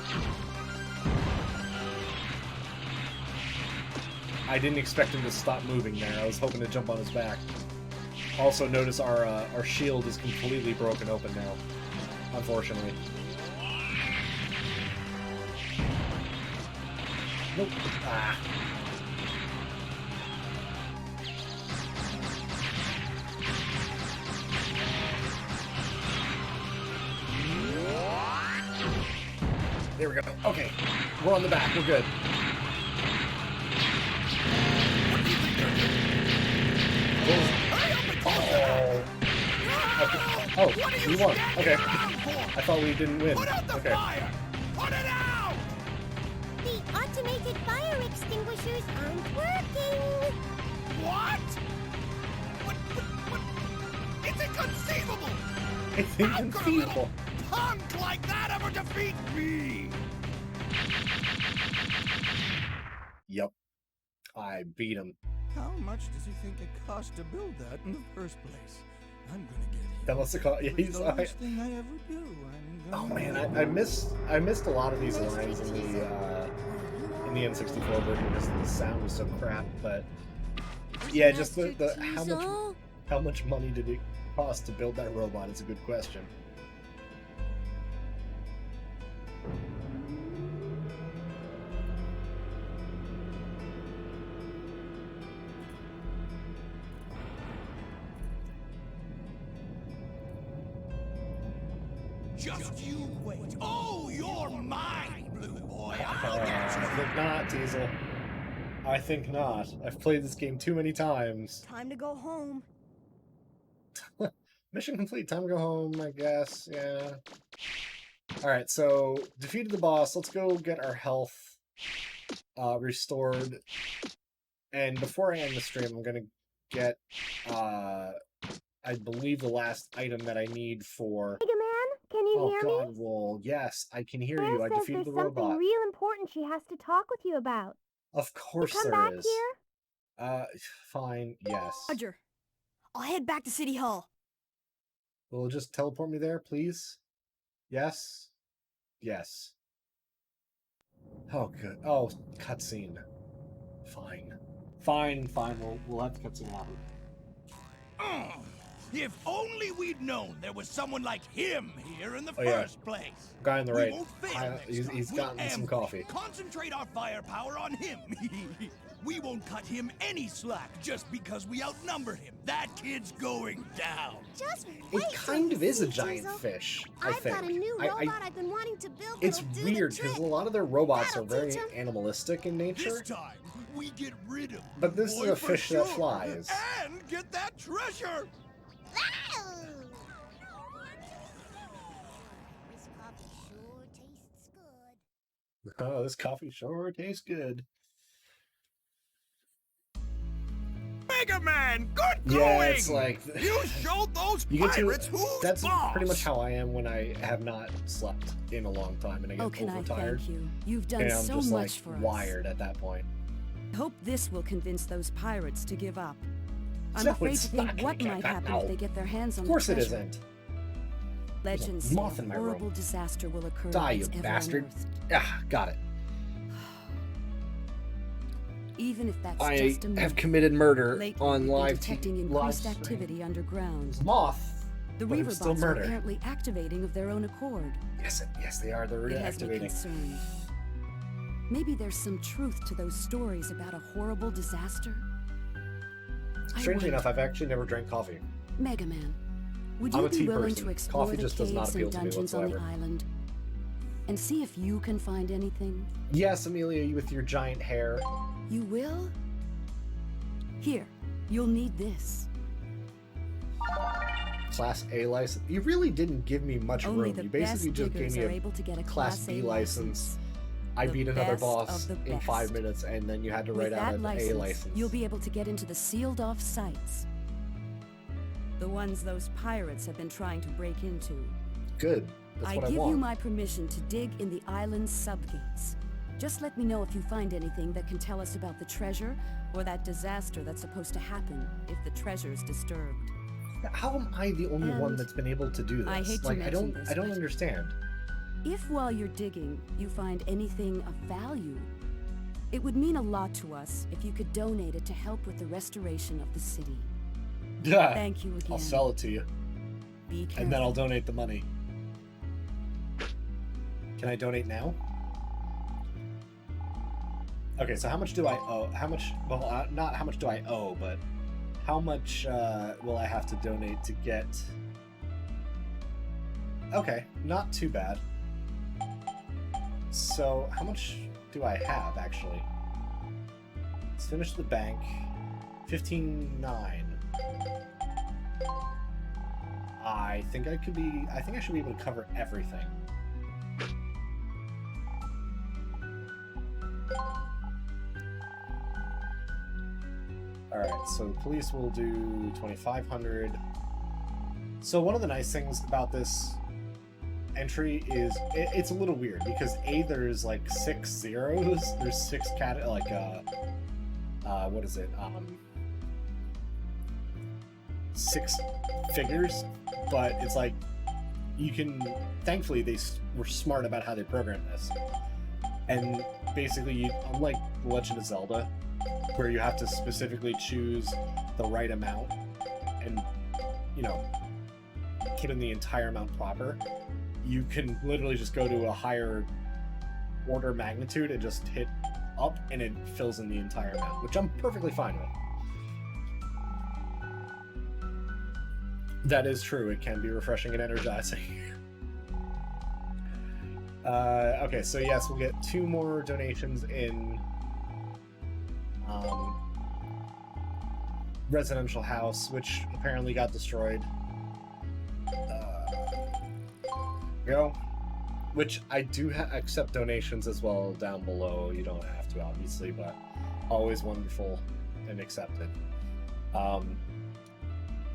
I didn't expect him to stop moving there. I was hoping to jump on his back. Also, notice our shield is completely broken open now, unfortunately. Nope. Ah. There we go. Okay. We're on the back. We're good. Oh. Okay. Oh, we won. Okay. I thought we didn't win. Put out the Okay. fire! Put it out! The automated fire extinguishers aren't working. What? What? It's inconceivable! It's How could a inconceivable. little punk like that ever defeat me? Yep. I beat him. How much does he think it cost to build that in the first place? I'm gonna get him. That must have cost. Yeah, It's he's. the last thing I ever do. Oh man, I missed a lot of these lines in the N64 version because the sound was so crap. But yeah, just the how much money did it cost to build that robot is a good question. Just you wait. Oh, you're mine, Blue Boy. I'll I get you. think not, Diesel. I think not. I've played this game too many times. Time to go home. Mission complete. Time to go home, I guess. Yeah. Alright, so defeated the boss. Let's go get our health restored. And before I end the stream, I'm going to get, I believe, the last item that I need for... Mega Man, can you Oh hear god, me? well, yes, I can hear Claire you. I says defeated there's the something robot. real important she has to talk with you about. Of course Come there back is. here? Fine, yes. Roger. I'll head back to City Hall. Will it just teleport me there, please? Yes? Yes. Oh, good. Oh, cutscene. Fine. Fine. We'll have the cutscene happen. If only we'd known there was someone like him here in the Oh, yeah. first place. Guy on the We right. won't fail next He's time. We'll gotten some ambush, coffee. Concentrate our firepower on him. We won't cut him any slack just because we outnumber him. That kid's going down. Just wait. It kind of is a till you see, giant Diesel. fish, I I've think. got a new I- robot I've been wanting to build. It's that'll do weird the because a trick. lot of their robots are That'll very teach 'em. animalistic in This nature. time, we get rid of But this is Boy a for fish that sure, flies. And get that treasure. Ow! This coffee sure tastes good. Oh, this coffee sure tastes good. Mega Man, good going! Yeah, it's like You showed those you get to. pirates who's That's boss. pretty much how I am when I have not slept in a long time and I get Oh, can I overtired. thank you? You've done And I'm so just much like for us. wired at that point. Hope this will convince those pirates to give up. I'm No, afraid it's to not think gonna what get might that happen out. if they get their hands on Of course the it treasure. isn't. Legends There's a moth say in a my room. horrible disaster will occur Die, if you it's ever bastard. unearthed. Ah, got it. Even if that's I just a have myth, committed murder lately on we've been live detecting live increased stream. activity underground. Moth. The but Reaver it's still bots are murder. apparently activating of their own accord. Yes, they are. They're It has me reactivating. concerned. Maybe there's some truth to those stories about a horrible disaster. I Strangely wonder- enough, I've actually never drank coffee. Mega Man, would I'm you a be tea willing person. to explore Coffee the just does not caves appeal and to me dungeons on the whatsoever. island and see if you can find anything? Yes, Amelia, you with your giant hair. You will? Here, you'll need this. Class A license. You really didn't give me much Only room. the You basically best just gave diggers me are a able to get a Class B license. I The beat another best boss of the in 5 best. minutes, and then you had to With write out that an license, A license. you'll be able to get into the sealed-off sites. The ones those pirates have been trying to break into. Good. That's I what I give want. you my permission to dig in the island's subgates. Just let me know if you find anything that can tell us about the treasure or that disaster that's supposed to happen if the treasure's disturbed. How am I the only one And that's been able to do this? I hate to like, mention this, I don't but- understand. If while you're digging, you find anything of value, it would mean a lot to us if you could donate it to help with the restoration of the city. Yeah. Thank you again. I'll sell it to you, Be careful. and then I'll donate the money. Can I donate now? Okay, so how much do I owe? How much? Well, not how much do I owe, but how much will I have to donate to get? Okay, not too bad. So, how much do I have actually? Let's finish the bank. 15.9. I think I should be able to cover everything. Alright, so the police will do 2,500. So one of the nice things about this entry is it's a little weird because there's like 6 zeros, there's 6 what is it? 6 figures, but it's like you can, thankfully they were smart about how they programmed this. And basically, unlike Legend of Zelda, where you have to specifically choose the right amount and, you know, put in the entire amount proper, you can literally just go to a higher order magnitude and just hit up and it fills in the entire amount, which I'm perfectly fine with. That is true, it can be refreshing and energizing. Okay, so yes, we'll get 2 more donations in residential house, which apparently got destroyed. Go. Which I do accept donations as well down below. You don't have to, obviously, but always wonderful and accepted.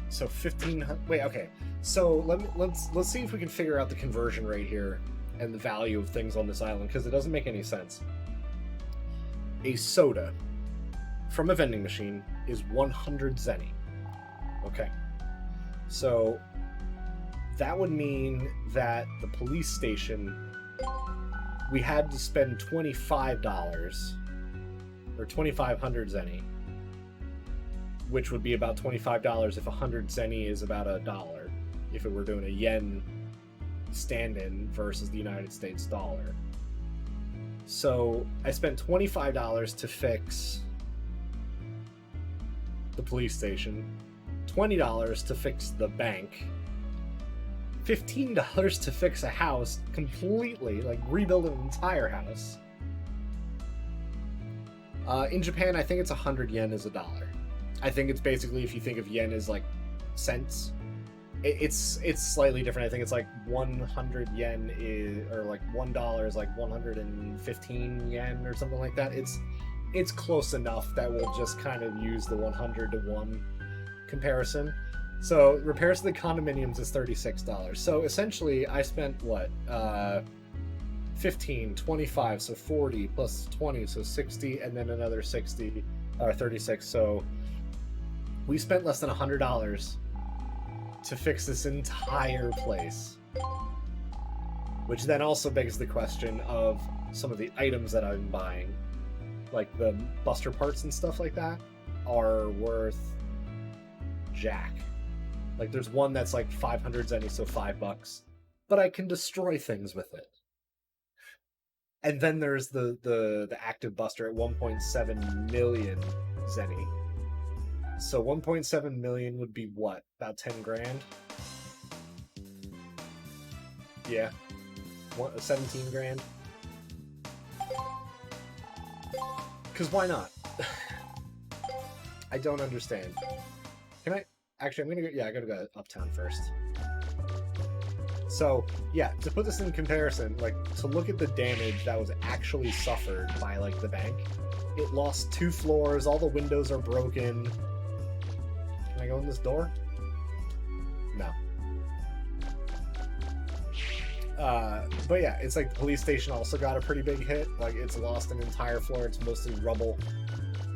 So 1,500. Wait, okay. So let's see if we can figure out the conversion rate here and the value of things on this island, because it doesn't make any sense. A soda from a vending machine is 100 zenny. Okay. So that would mean that the police station, we had to spend $25 or 2,500 zenny, which would be about $25 if 100 zenny is about $1, if it were doing a yen stand-in versus the United States dollar. So I spent $25 to fix the police station, $20 to fix the bank, $15 to fix a house completely, like rebuild an entire house. In Japan, I think it's 100 yen is $1. I think it's basically, if you think of yen as like cents, it's slightly different. I think it's like 100 yen is, or like $1 is like 115 yen or something like that. It's close enough that we'll just kind of use the 100 to 1 comparison. So repairs to the condominiums is $36. So essentially I spent what, 15, 25, so 40 plus 20, so 60, and then another 60 or 36. So we spent less than $100 to fix this entire place, which then also begs the question of some of the items that I'm buying, like the Buster parts and stuff like that, are worth jack. Like there's one that's like 500 zenny, so $5, but I can destroy things with it. And then there's the active Buster at 1.7 million zenny. So 1.7 million would be what? About 10 grand? Yeah. 17 grand? Because why not? I don't understand. Can I... Actually, I'm gonna go... Yeah, I gotta go uptown first. So, yeah, to put this in comparison, like, to look at the damage that was actually suffered by, like, the bank, it lost 2 floors, all the windows are broken. Can I go in this door? No. But yeah, it's like the police station also got a pretty big hit. Like, it's lost an entire floor, it's mostly rubble.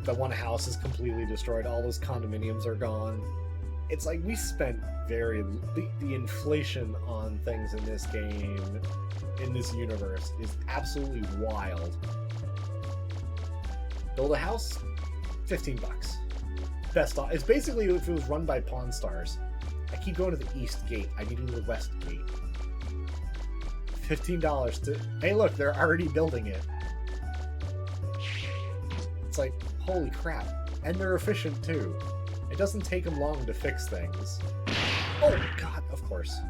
The one house is completely destroyed, all those condominiums are gone. It's like we spent the inflation on things in this game, in this universe, is absolutely wild. Build a house, $15. Best off. It's basically if it was run by Pawn Stars. I keep going to the east gate. I need to go to the west gate. $15 to... Hey, look, they're already building it. It's like, holy crap. And they're efficient, too. It doesn't take them long to fix things. Oh, God, of course.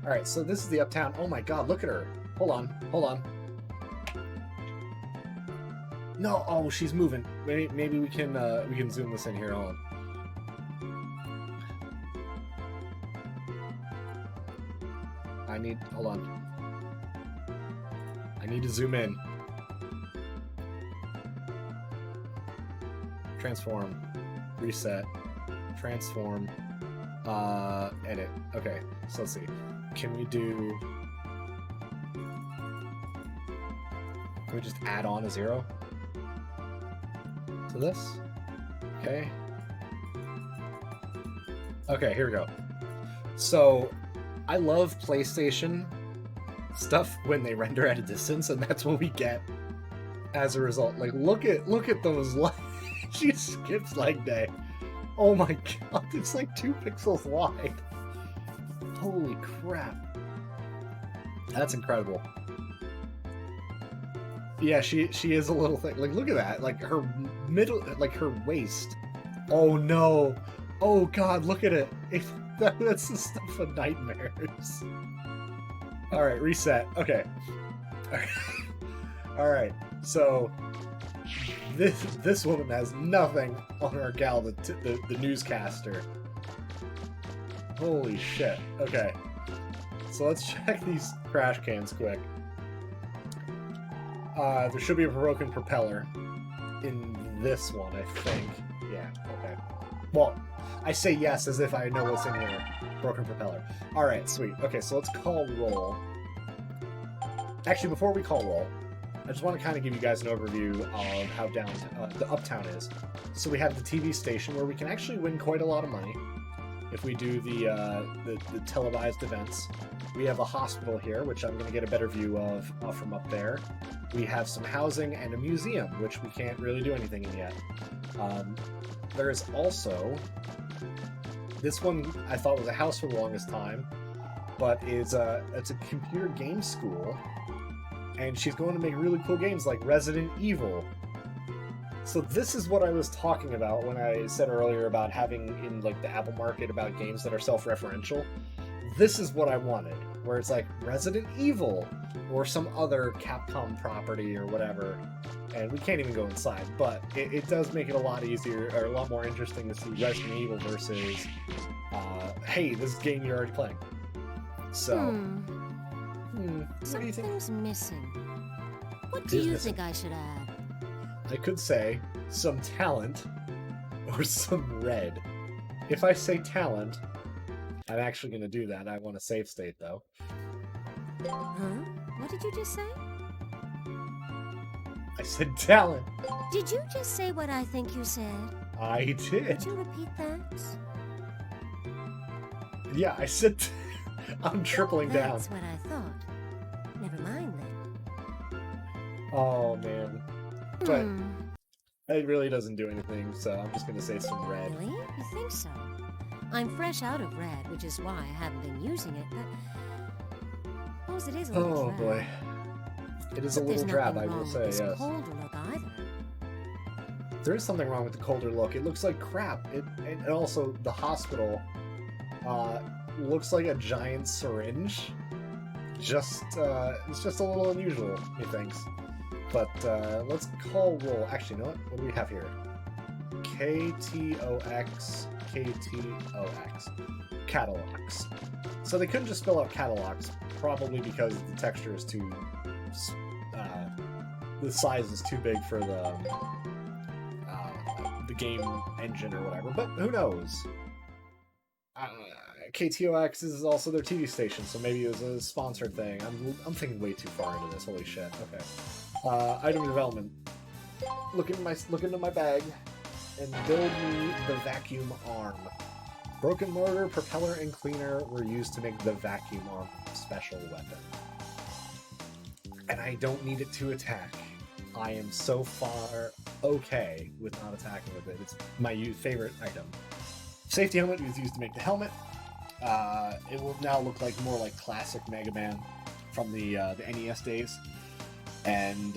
Alright, so this is the uptown. Oh my god, look at her. Hold on. No, oh, she's moving. Maybe we can zoom this in here. Hold on. Hold on. I need to zoom in. Transform. Reset. Transform. Edit. Okay, so let's see. Can we just add on a 0 to this? Okay. Okay, here we go. So, I love PlayStation stuff when they render at a distance, and that's what we get as a result. Like, look at those lines. She skips leg day. Oh my god, it's like 2 pixels wide. Holy crap. That's incredible. Yeah, she is a little thing. Like, look at that. Like, her middle, like, her waist. Oh no. Oh god, look at it. That's the stuff of nightmares. Alright, reset. Okay. Alright, so this woman has nothing on her gal, the newscaster. Holy shit. Okay. So let's check these trash cans quick. There should be a broken propeller in this one, I think. Yeah, okay. Well, I say yes as if I know what's in here. Broken propeller. Alright, sweet. Okay, so let's call roll. Actually, before we call roll, I just want to kind of give you guys an overview of how the uptown is. So we have the TV station where we can actually win quite a lot of money if we do the televised events. We have a hospital here, which I'm going to get a better view of from up there. We have some housing and a museum, which we can't really do anything in yet. There is also this one. I thought was a house for the longest time, but it's a computer game school, and she's going to make really cool games like Resident Evil. So this is what I was talking about when I said earlier about having in like the Apple Market about games that are self-referential. This is what I wanted, where it's like Resident Evil or some other Capcom property or whatever, and we can't even go inside, but it does make it a lot easier or a lot more interesting to see Resident Evil versus hey, this game you're already playing. So what do you think? Something's missing. What do you think I should add? I could say some talent or some red. If I say talent, I'm actually going to do that. I want a save state, though. Huh? What did you just say? I said talent. Did you just say what I think you said? I did. Could you repeat that? Yeah, I said... I'm tripling down. That's what I thought. Never mind, then. Oh, man. But it really doesn't do anything, so I'm just going to say some red. Really? You think so? I'm fresh out of red, which is why I haven't been using it, but... Suppose it is a little drab. Oh, boy. It is a little drab, I will say, yes. Colder look either. There is something wrong with the colder look. It looks like crap. And also, the hospital looks like a giant syringe. It's just a little unusual, methinks. But let's call roll. Actually, you know what? What do we have here? KTOX. Catalogs. So they couldn't just spell out catalogs, probably because the texture is too... the size is too big for the game engine or whatever, but who knows? KTOX is also their TV station, so maybe it was a sponsored thing. I'm thinking way too far into this. Holy shit. Okay. Item development. Look into my bag and build me the vacuum arm. Broken mortar, propeller, and cleaner were used to make the vacuum arm special weapon. And I don't need it to attack. I am so far okay with not attacking with it. It's my favorite item. Safety helmet was used to make the helmet. It will now look like more like classic Mega Man from the NES days. And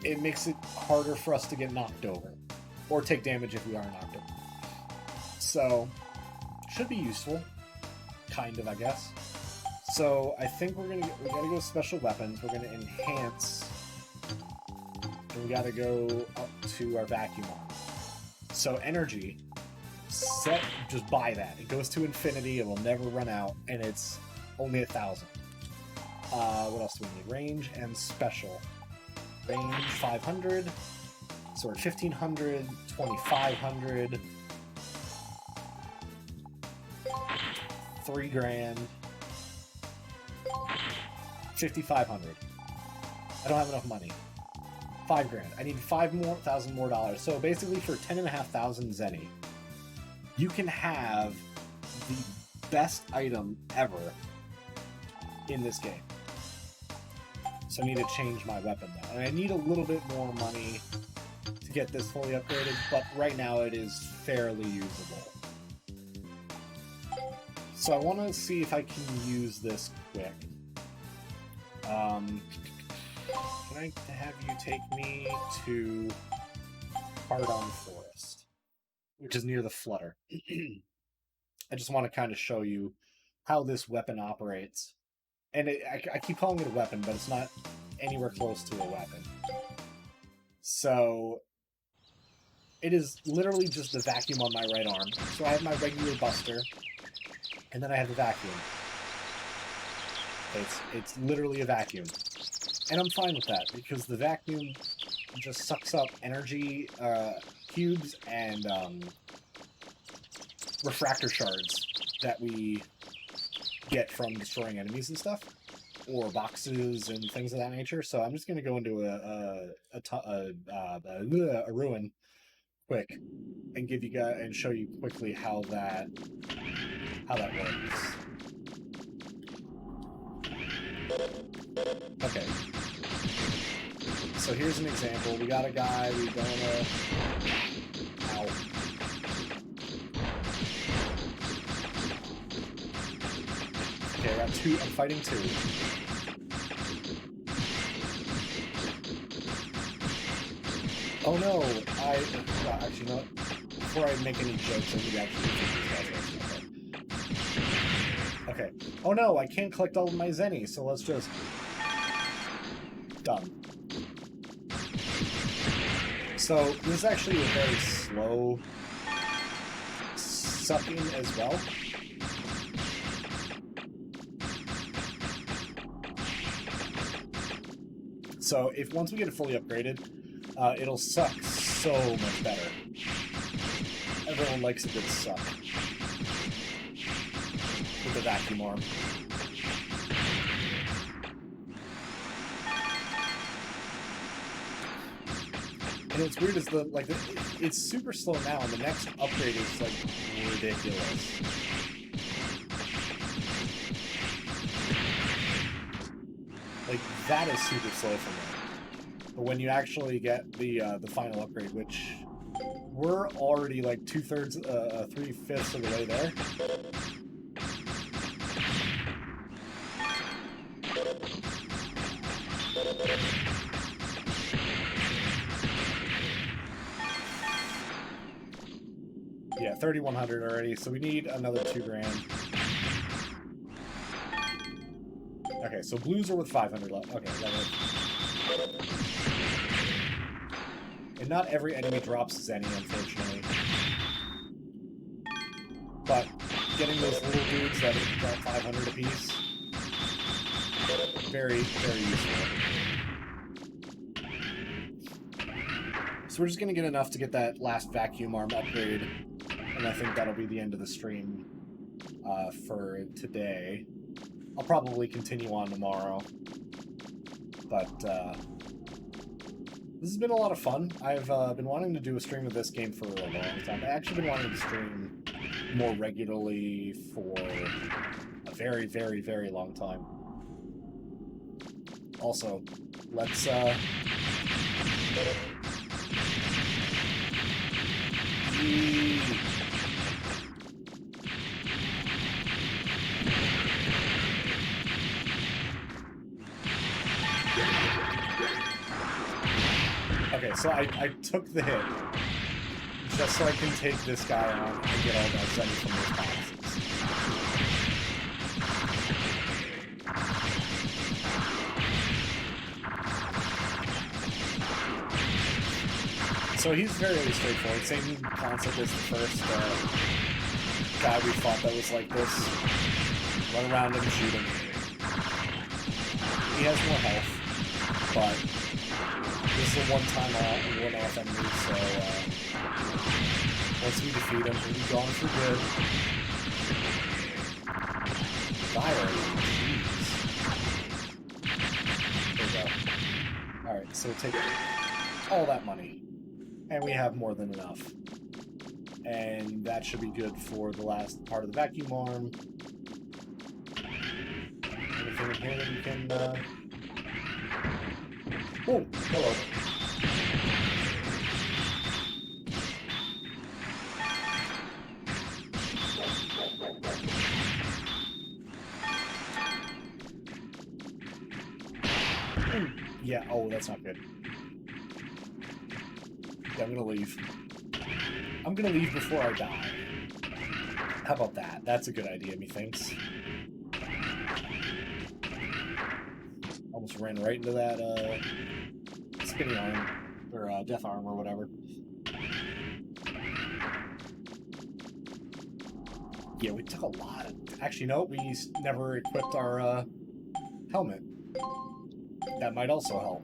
it makes it harder for us to get knocked over. Or take damage if we are knocked over. So, should be useful. kind of, I guess. So I think we gotta go special weapons. We're gonna enhance, and we gotta go up to our vacuum arm. So energy, just buy that. It goes to infinity. It will never run out, and it's only 1,000. What else do we need? Range and special. Range 500. So we're 1,500, 2,500, 3 grand, 5,500. I don't have enough money. 5 grand. I need 5,000 more dollars. So basically, for 10,500 zenny, you can have the best item ever in this game. So I need to change my weapon though, and I need a little bit more money to get this fully upgraded, but right now it is fairly usable. So I want to see if I can use this quick. Can I have you take me to Pardon Forest, which is near the Flutter? I just want to kind of show you how this weapon operates. And I keep calling it a weapon, but it's not anywhere close to a weapon. So it is literally just the vacuum on my right arm. So I have my regular buster, and then I have the vacuum. It's literally a vacuum. And I'm fine with that, because the vacuum just sucks up energy cubes and refractor shards that we get from destroying enemies and stuff, or boxes and things of that nature. So I'm just going to go into a ruin quick and give you guys and show you quickly how that works. Okay. So here's an example. We got a guy. We gonna. Ow. Okay, I got 2. I'm fighting 2. Oh no! Actually, no. Before I make any jokes, I need to actually take these guys. Okay. Oh no! I can't collect all of my zenny, so let's just. Done. So this is actually a very slow sucking as well. So if once we get it fully upgraded, it'll suck so much better. Everyone likes a good suck with the vacuum arm. And what's weird is it's super slow now, and the next upgrade is like ridiculous. Like that is super slow for me. But when you actually get the final upgrade, which we're already like 2/3, 3/5 of the way there. Yeah, 3,100 already, so we need another 2 grand. Okay, so blues are with 500 left. Okay, and not every enemy drops zenny, unfortunately. But getting those little dudes that drop 500 apiece, very, very useful. So we're just gonna get enough to get that last vacuum arm upgrade. And I think that'll be the end of the stream for today. I'll probably continue on tomorrow. But this has been a lot of fun. I've been wanting to do a stream of this game for a long time. I've actually been wanting to stream more regularly for a very, very, very long time. Also, let's... Okay, so I took the hit just so I can take this guy on and get all that zenny from those boxes. so he's very straightforward. Same concept as the first guy we fought that was like this. Run around and shoot him. He has more health, but this is a one-time one-off enemy, so once we defeat him, he'll be gone for good. Die already. Jeez. There we go. Alright, so take all that money. And we have more than enough. And that should be good for the last part of the vacuum arm. Anything in here that you can, Oh, hello. Yeah, oh, that's not good. Yeah, I'm gonna leave. I'm gonna leave before I die. How about that? That's a good idea, methinks. Almost ran right into that, spinny arm, or, death arm, or whatever. Yeah, we took a lot of... Actually, no, we never equipped our, helmet. That might also help.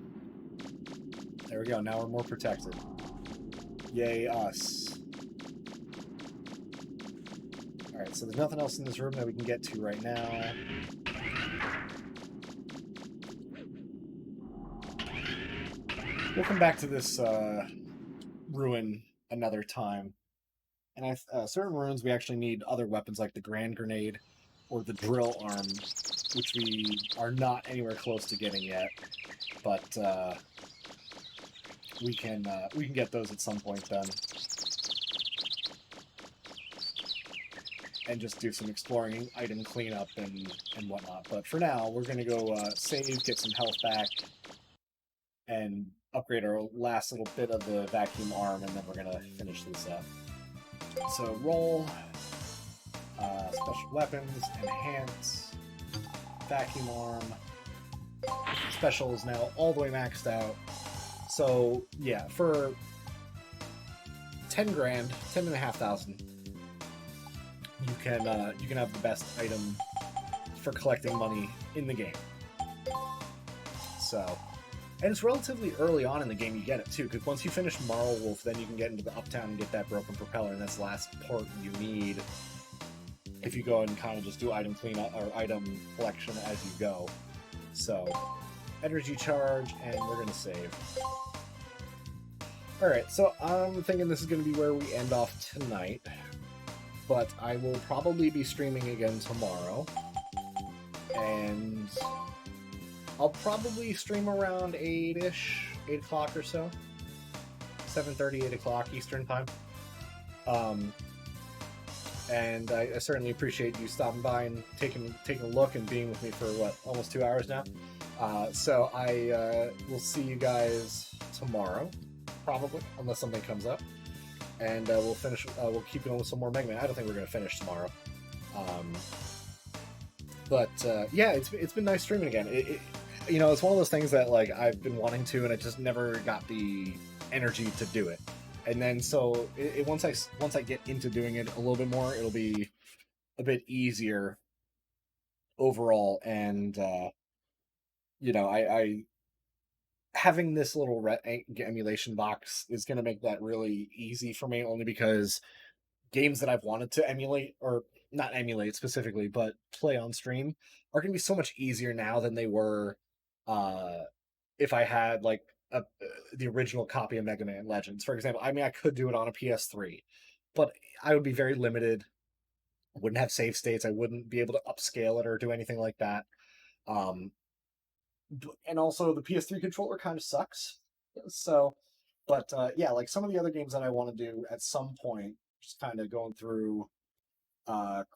There we go, now we're more protected. Yay, us. Alright, so there's nothing else in this room that we can get to right now. We'll come back to this ruin another time. And certain ruins we actually need other weapons like the Grand Grenade or the Drill Arm, which we are not anywhere close to getting yet. But we can get those at some point then. And just do some exploring, item cleanup, and whatnot. But for now, we're going to go save, get some health back, and upgrade our last little bit of the vacuum arm, and then we're going to finish this up. So roll, special weapons, enhance, vacuum arm. Special is now all the way maxed out. So yeah, for 10 grand, 10,500, you can have the best item for collecting money in the game. So, and it's relatively early on in the game you get it too, because once you finish Marlwolf, then you can get into the Uptown and get that broken propeller, and that's the last part you need if you go and kind of just do item cleanup or item collection as you go. So, energy charge, and we're gonna save. Alright, so I'm thinking this is gonna be where we end off tonight, but I will probably be streaming again tomorrow, and I'll probably stream around 8-ish, 8 o'clock or so. 7:30, 8 o'clock Eastern time. And I certainly appreciate you stopping by and taking a look and being with me for, what, almost 2 hours now? So I will see you guys tomorrow, probably, unless something comes up. And we'll keep going with some more Mega Man. I don't think we're going to finish tomorrow. Yeah, it's been nice streaming again. You know, it's one of those things that, like, I've been wanting to, and I just never got the energy to do it. And then, so, once I get into doing it a little bit more, it'll be a bit easier overall, and, you know, I having this little emulation box is going to make that really easy for me, only because games that I've wanted to emulate, or not emulate specifically, but play on stream, are going to be so much easier now than they were if I had, like, the original copy of Mega Man Legends, for example. I mean, I could do it on a PS3, but I would be very limited. I wouldn't have save states. I wouldn't be able to upscale it or do anything like that. And also, the PS3 controller kind of sucks. So, but yeah, like some of the other games that I want to do at some point, just kind of going through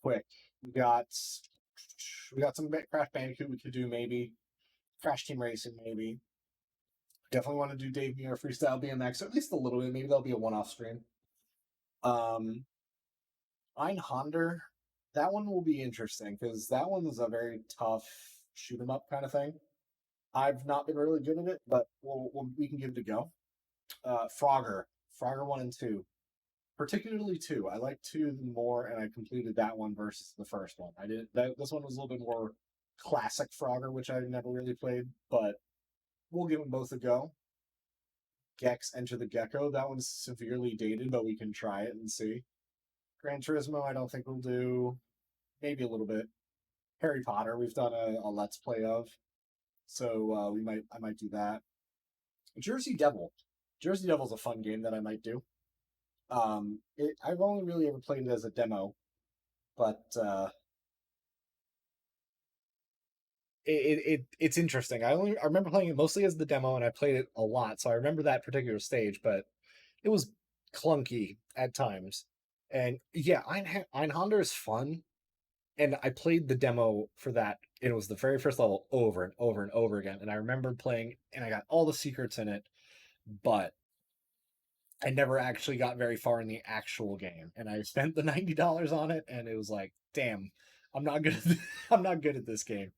quick. We got some Crash Bandicoot we could do, maybe. Crash Team Racing, maybe. Definitely want to do Dave Muir Freestyle BMX, or at least a little bit. Maybe that'll be a one-off stream. Einhander, that one will be interesting, because that one's a very tough shoot-'em-up kind of thing. I've not been really good at it, but we can give it a go. Frogger. Frogger 1 and 2. Particularly 2. I like 2 more, and I completed that one versus the first one. I didn't. This one was a little bit more classic Frogger, which I never really played, but we'll give them both a go. Gex Enter the Gecko. That one's severely dated, but we can try it and see. Gran Turismo, I don't think we'll do. Maybe a little bit. Harry Potter, we've done a Let's Play of, so I might do that. Jersey Devil. Jersey Devil's a fun game that I might do. I've only really ever played it as a demo, but it's interesting. I remember playing it mostly as the demo, and I played it a lot, so I remember that particular stage. But it was clunky at times, and yeah, Einhander is fun, and I played the demo for that. It was the very first level over and over and over again, and I remember playing, and I got all the secrets in it, but I never actually got very far in the actual game, and I spent the $90 on it, and it was like, damn, I'm not good at I'm not good at this game.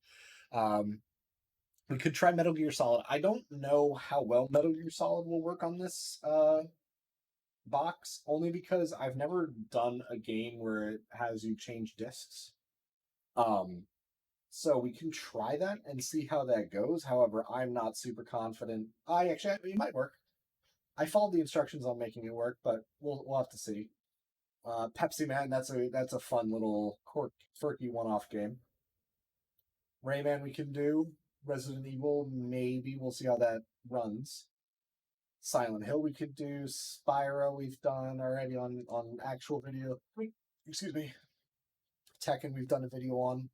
We could try Metal Gear Solid. I don't know how well Metal Gear Solid will work on this box, only because I've never done a game where it has you change discs. So we can try that and see how that goes. However, I'm not super confident. It might work. I followed the instructions on making it work, but we'll have to see. Pepsi Man, that's a fun little quirky one-off game. Rayman we can do. Resident Evil, maybe. We'll see how that runs. Silent Hill we could do. Spyro we've done already on actual video. Excuse me. Tekken we've done a video on.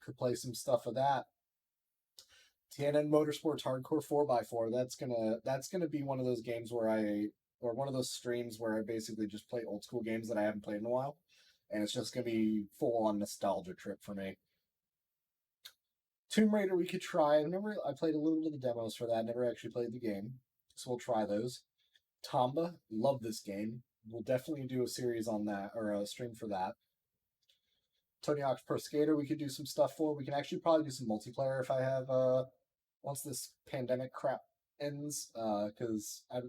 Could play some stuff of that. TNN Motorsports Hardcore 4x4. That's gonna be one of those games or one of those streams where I basically just play old school games that I haven't played in a while, and it's just gonna be full on nostalgia trip for me. Tomb Raider we could try. I remember I played a little bit of the demos for that. Never actually played the game, so we'll try those. Tomba, love this game. We'll definitely do a series on that or a stream for that. Tony Hawk's Pro Skater we could do some stuff for. We can actually probably do some multiplayer if I have once this pandemic crap ends, because that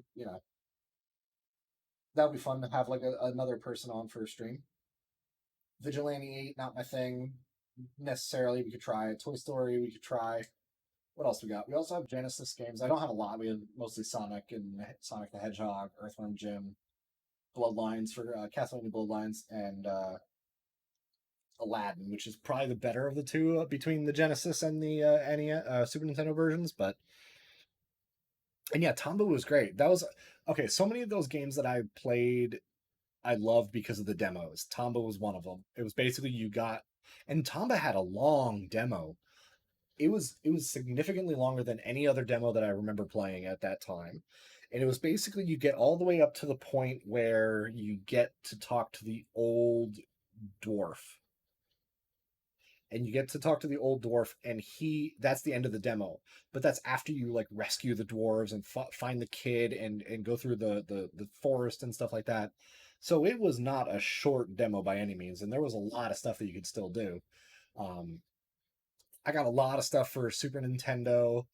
would be fun to have like another person on for a stream. Vigilante 8, not my thing necessarily. We could try Toy Story. We could try. What else we got? We also have Genesis games. I don't have a lot. We have mostly Sonic and Sonic the Hedgehog, Earthworm Jim, Bloodlines for Castlevania Bloodlines, and Aladdin, which is probably the better of the two between the Genesis and the NES, Super Nintendo versions. And yeah, Tomba was great. That was okay. So many of those games that I played, I loved because of the demos. Tomba was one of them. It was basically and Tomba had a long demo. It was significantly longer than any other demo that I remember playing at that time. And it was basically you get all the way up to the point where you get to talk to the old dwarf. And you get to talk to the old dwarf, and that's the end of the demo. But that's after you like rescue the dwarves and find the kid and go through the forest and stuff like that. So it was not a short demo by any means, and there was a lot of stuff that you could still do. I got a lot of stuff for Super Nintendo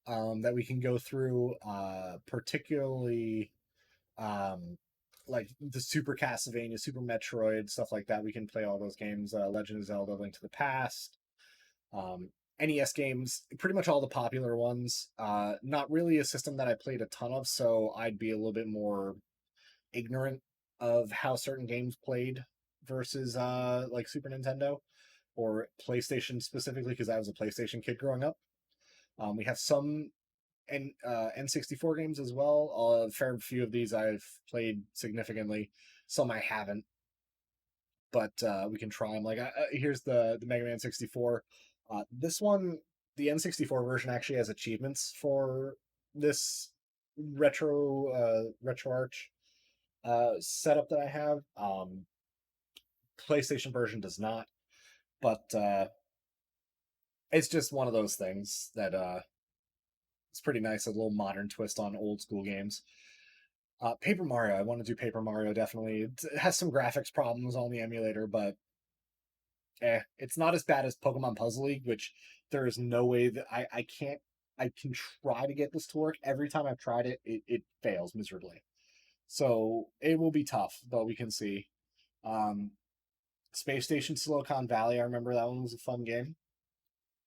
that we can go through, particularly like the Super Castlevania, Super Metroid, stuff like that. We can play all those games. Legend of Zelda, Link to the Past, NES games, pretty much all the popular ones. Not really a system that I played a ton of, so I'd be a little bit more ignorant of how certain games played versus like Super Nintendo or PlayStation specifically, because I was a PlayStation kid growing up. We have some N64 games as well. A fair few of these I've played significantly. Some I haven't, but we can try them. Like here's the Mega Man 64. This one, the N64 version actually has achievements for this RetroArch setup that I have. PlayStation version does not, but it's just one of those things that it's pretty nice, a little modern twist on old school games. Paper Mario, I want to do Paper Mario, definitely. It has some graphics problems on the emulator, but it's not as bad as Pokemon Puzzle League, which there is no way that I can try to get this to work. Every time I've tried it, it fails miserably. So it will be tough, but we can see. Space Station Silicon Valley, I remember that one was a fun game.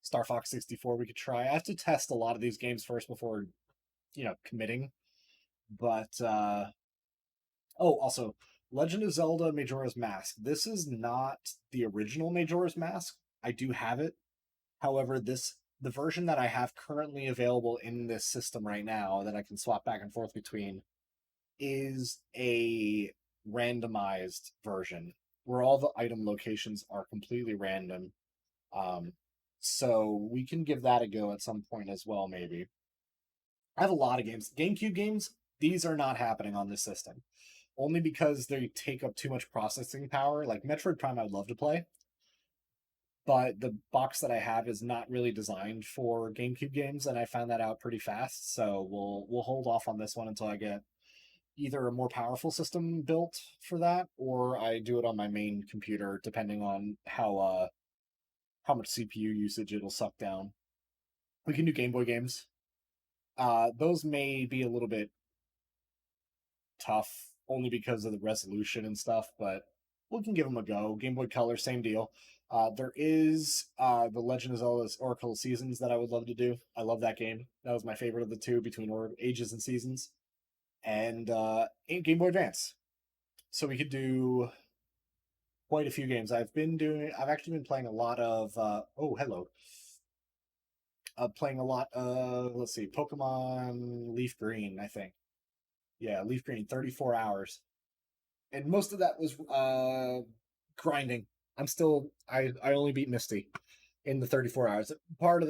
Star Fox 64 we could try. I have to test a lot of these games first before, committing. But, also, Legend of Zelda Majora's Mask. This is not the original Majora's Mask. I do have it. However, the version that I have currently available in this system right now that I can swap back and forth between is a randomized version where all the item locations are completely random. So we can give that a go at some point as well, maybe. I have a lot of games. GameCube games, these are not happening on this system. Only because they take up too much processing power. Like Metroid Prime I would love to play, but the box that I have is not really designed for GameCube games, and I found that out pretty fast, so we'll hold off on this one until I get either a more powerful system built for that, or I do it on my main computer, depending on how much CPU usage it'll suck down. We can do Game Boy games. Those may be a little bit tough, only because of the resolution and stuff, but we can give them a go. Game Boy Color, same deal. There is the Legend of Zelda's Oracle of Seasons that I would love to do. I love that game. That was my favorite of the two between Ages and Seasons. And Game Boy Advance. So we could do quite a few games. I've actually been playing a lot of playing a lot of, let's see, Pokemon Leaf Green, I think. Yeah, Leaf Green, 34 hours. And most of that was grinding. I only beat Misty in the 34 hours.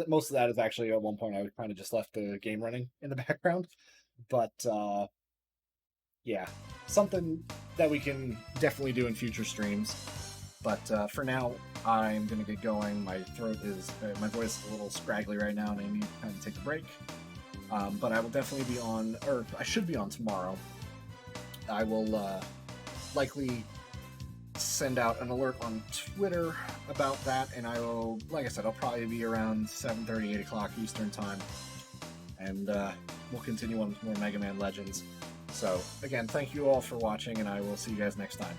Most of that is actually at one point I kind of just left the game running in the background. But yeah, something that we can definitely do in future streams. But for now, I'm gonna get going. My voice is a little scraggly right now, and I need to kind of take a break. But I will definitely be on, or I should be on tomorrow. I will likely send out an alert on Twitter about that, and I will, like I said, I'll probably be around 7:30, 8 o'clock Eastern time, and we'll continue on with more Mega Man Legends. So, again, thank you all for watching, and I will see you guys next time.